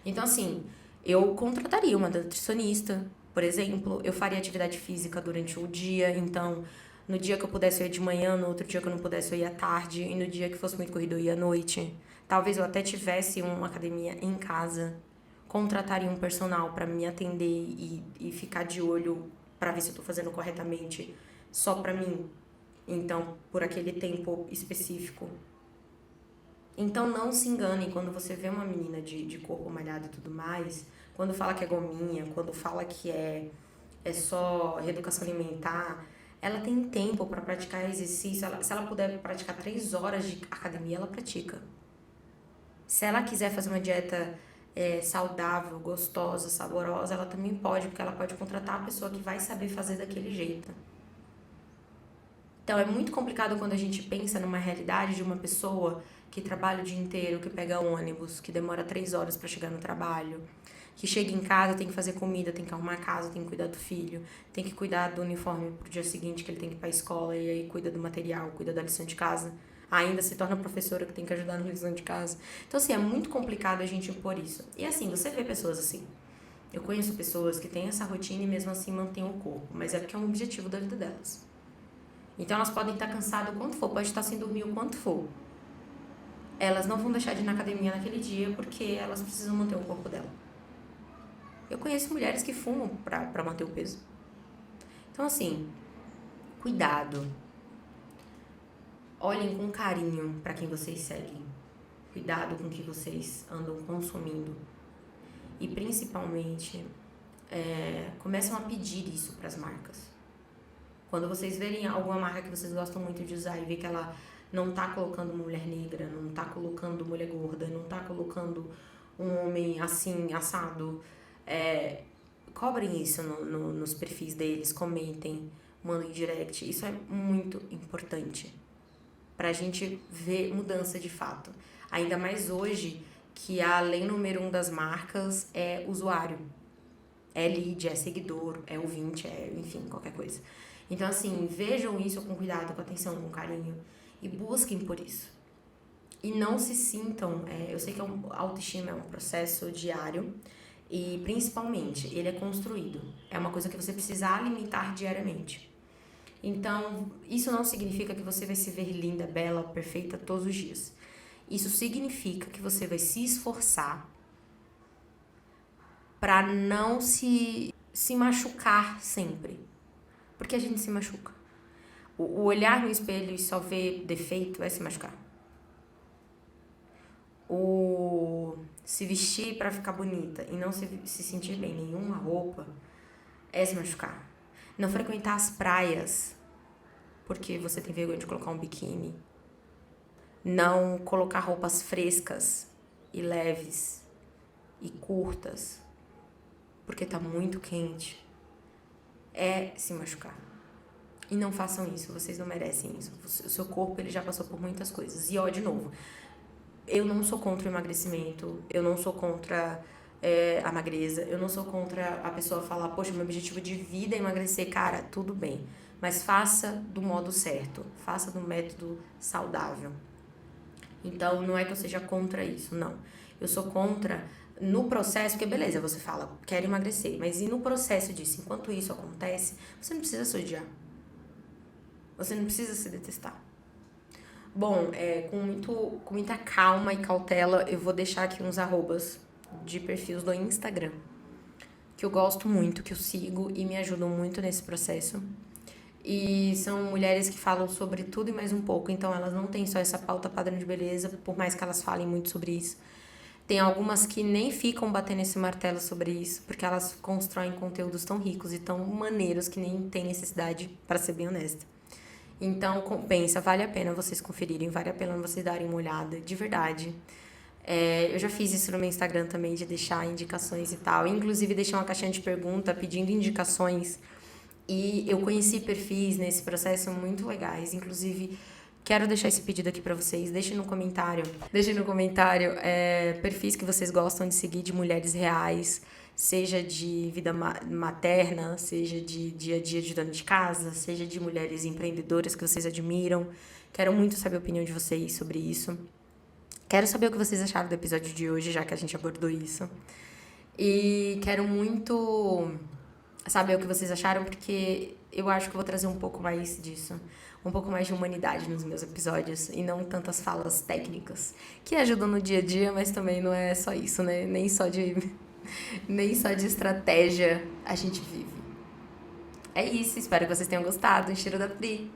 S1: Então, assim, eu contrataria uma nutricionista, por exemplo. Eu faria atividade física durante o dia. Então, no dia que eu pudesse eu ia de manhã, no outro dia que eu não pudesse eu ia à tarde. E no dia que fosse muito corrido eu ia à noite. Talvez eu até tivesse uma academia em casa. Contrataria um personal para me atender e ficar de olho para ver se eu tô fazendo corretamente só para mim. Então, por aquele tempo específico. Então não se engane quando você vê uma menina de corpo malhado e tudo mais, quando fala que é gominha, quando fala que é só reeducação alimentar, ela tem tempo para praticar exercício. Se ela puder praticar 3 horas de academia, ela pratica. Se ela quiser fazer uma dieta saudável, gostosa, saborosa, ela também pode, porque ela pode contratar a pessoa que vai saber fazer daquele jeito. Então é muito complicado quando a gente pensa numa realidade de uma pessoa que trabalha o dia inteiro, que pega ônibus, que demora 3 horas para chegar no trabalho, que chega em casa, tem que fazer comida, tem que arrumar a casa, tem que cuidar do filho, tem que cuidar do uniforme pro dia seguinte que ele tem que ir pra escola, e aí cuida do material, cuida da lição de casa, ainda se torna professora que tem que ajudar na lição de casa. Então, assim, é muito complicado a gente impor isso. E assim, você vê pessoas assim. Eu conheço pessoas que têm essa rotina e mesmo assim mantêm o corpo, mas é porque é um objetivo da vida delas. Então elas podem estar cansadas o quanto for, pode estar sem dormir o quanto for. Elas não vão deixar de ir na academia naquele dia porque elas precisam manter o corpo dela. Eu conheço mulheres que fumam pra manter o peso. Então, assim, cuidado. Olhem com carinho para quem vocês seguem. Cuidado com o que vocês andam consumindo. E principalmente, começam a pedir isso para as marcas. Quando vocês verem alguma marca que vocês gostam muito de usar e ver que ela não tá colocando mulher negra, não tá colocando mulher gorda, não tá colocando um homem assim, assado, cobrem isso nos perfis deles, comentem, mandem direct. Isso é muito importante pra gente ver mudança de fato. Ainda mais hoje que a lei número 1 das marcas é usuário. É lead, é seguidor, é ouvinte, enfim, qualquer coisa. Então, assim, vejam isso com cuidado, com atenção, com carinho e busquem por isso. E não se sintam... eu sei que a autoestima é um processo diário e, principalmente, ele é construído. É uma coisa que você precisa alimentar diariamente. Então, isso não significa que você vai se ver linda, bela, perfeita todos os dias. Isso significa que você vai se esforçar para não se machucar sempre. Porque a gente se machuca. O olhar no espelho e só ver defeito vai se machucar. O se vestir para ficar bonita e não se sentir bem em nenhuma roupa é se machucar. Não frequentar as praias porque você tem vergonha de colocar um biquíni. Não colocar roupas frescas e leves e curtas porque tá muito quente é se machucar. E não façam isso, vocês não merecem isso. O seu corpo, ele já passou por muitas coisas. E ó, de novo, eu não sou contra o emagrecimento, eu não sou contra a magreza, eu não sou contra a pessoa falar, poxa, meu objetivo de vida é emagrecer. Cara, tudo bem, mas faça do modo certo, faça do método saudável. Então, não é que eu seja contra isso, não. Eu sou contra no processo, porque beleza, você fala, quero emagrecer, mas e no processo disso, enquanto isso acontece, você não precisa se odiar. Você não precisa se detestar. Bom, com muita calma e cautela, eu vou deixar aqui uns arrobas de perfis do Instagram, que eu gosto muito, que eu sigo e me ajudam muito nesse processo. E são mulheres que falam sobre tudo e mais um pouco, então elas não têm só essa pauta padrão de beleza, por mais que elas falem muito sobre isso. Tem algumas que nem ficam batendo esse martelo sobre isso, porque elas constroem conteúdos tão ricos e tão maneiros que nem tem necessidade, para ser bem honesta. Então, compensa, vale a pena vocês conferirem, vale a pena vocês darem uma olhada, de verdade. Eu já fiz isso no meu Instagram também, de deixar indicações e tal. Inclusive, deixei uma caixinha de pergunta pedindo indicações. E eu conheci perfis nesse processo muito legais. Inclusive, quero deixar esse pedido aqui pra vocês. Deixem no comentário perfis que vocês gostam de seguir de mulheres reais, seja de vida materna, seja de dia a dia de dona de casa, seja de mulheres empreendedoras que vocês admiram. Quero muito saber a opinião de vocês sobre isso. Quero saber o que vocês acharam do episódio de hoje, já que a gente abordou isso. E quero muito saber o que vocês acharam, porque eu acho que eu vou trazer um pouco mais disso. Um pouco mais de humanidade nos meus episódios e não tantas falas técnicas, que ajudam no dia a dia, mas também não é só isso, né? Nem só de estratégia a gente vive. É isso, espero que vocês tenham gostado. Um cheiro da Pri!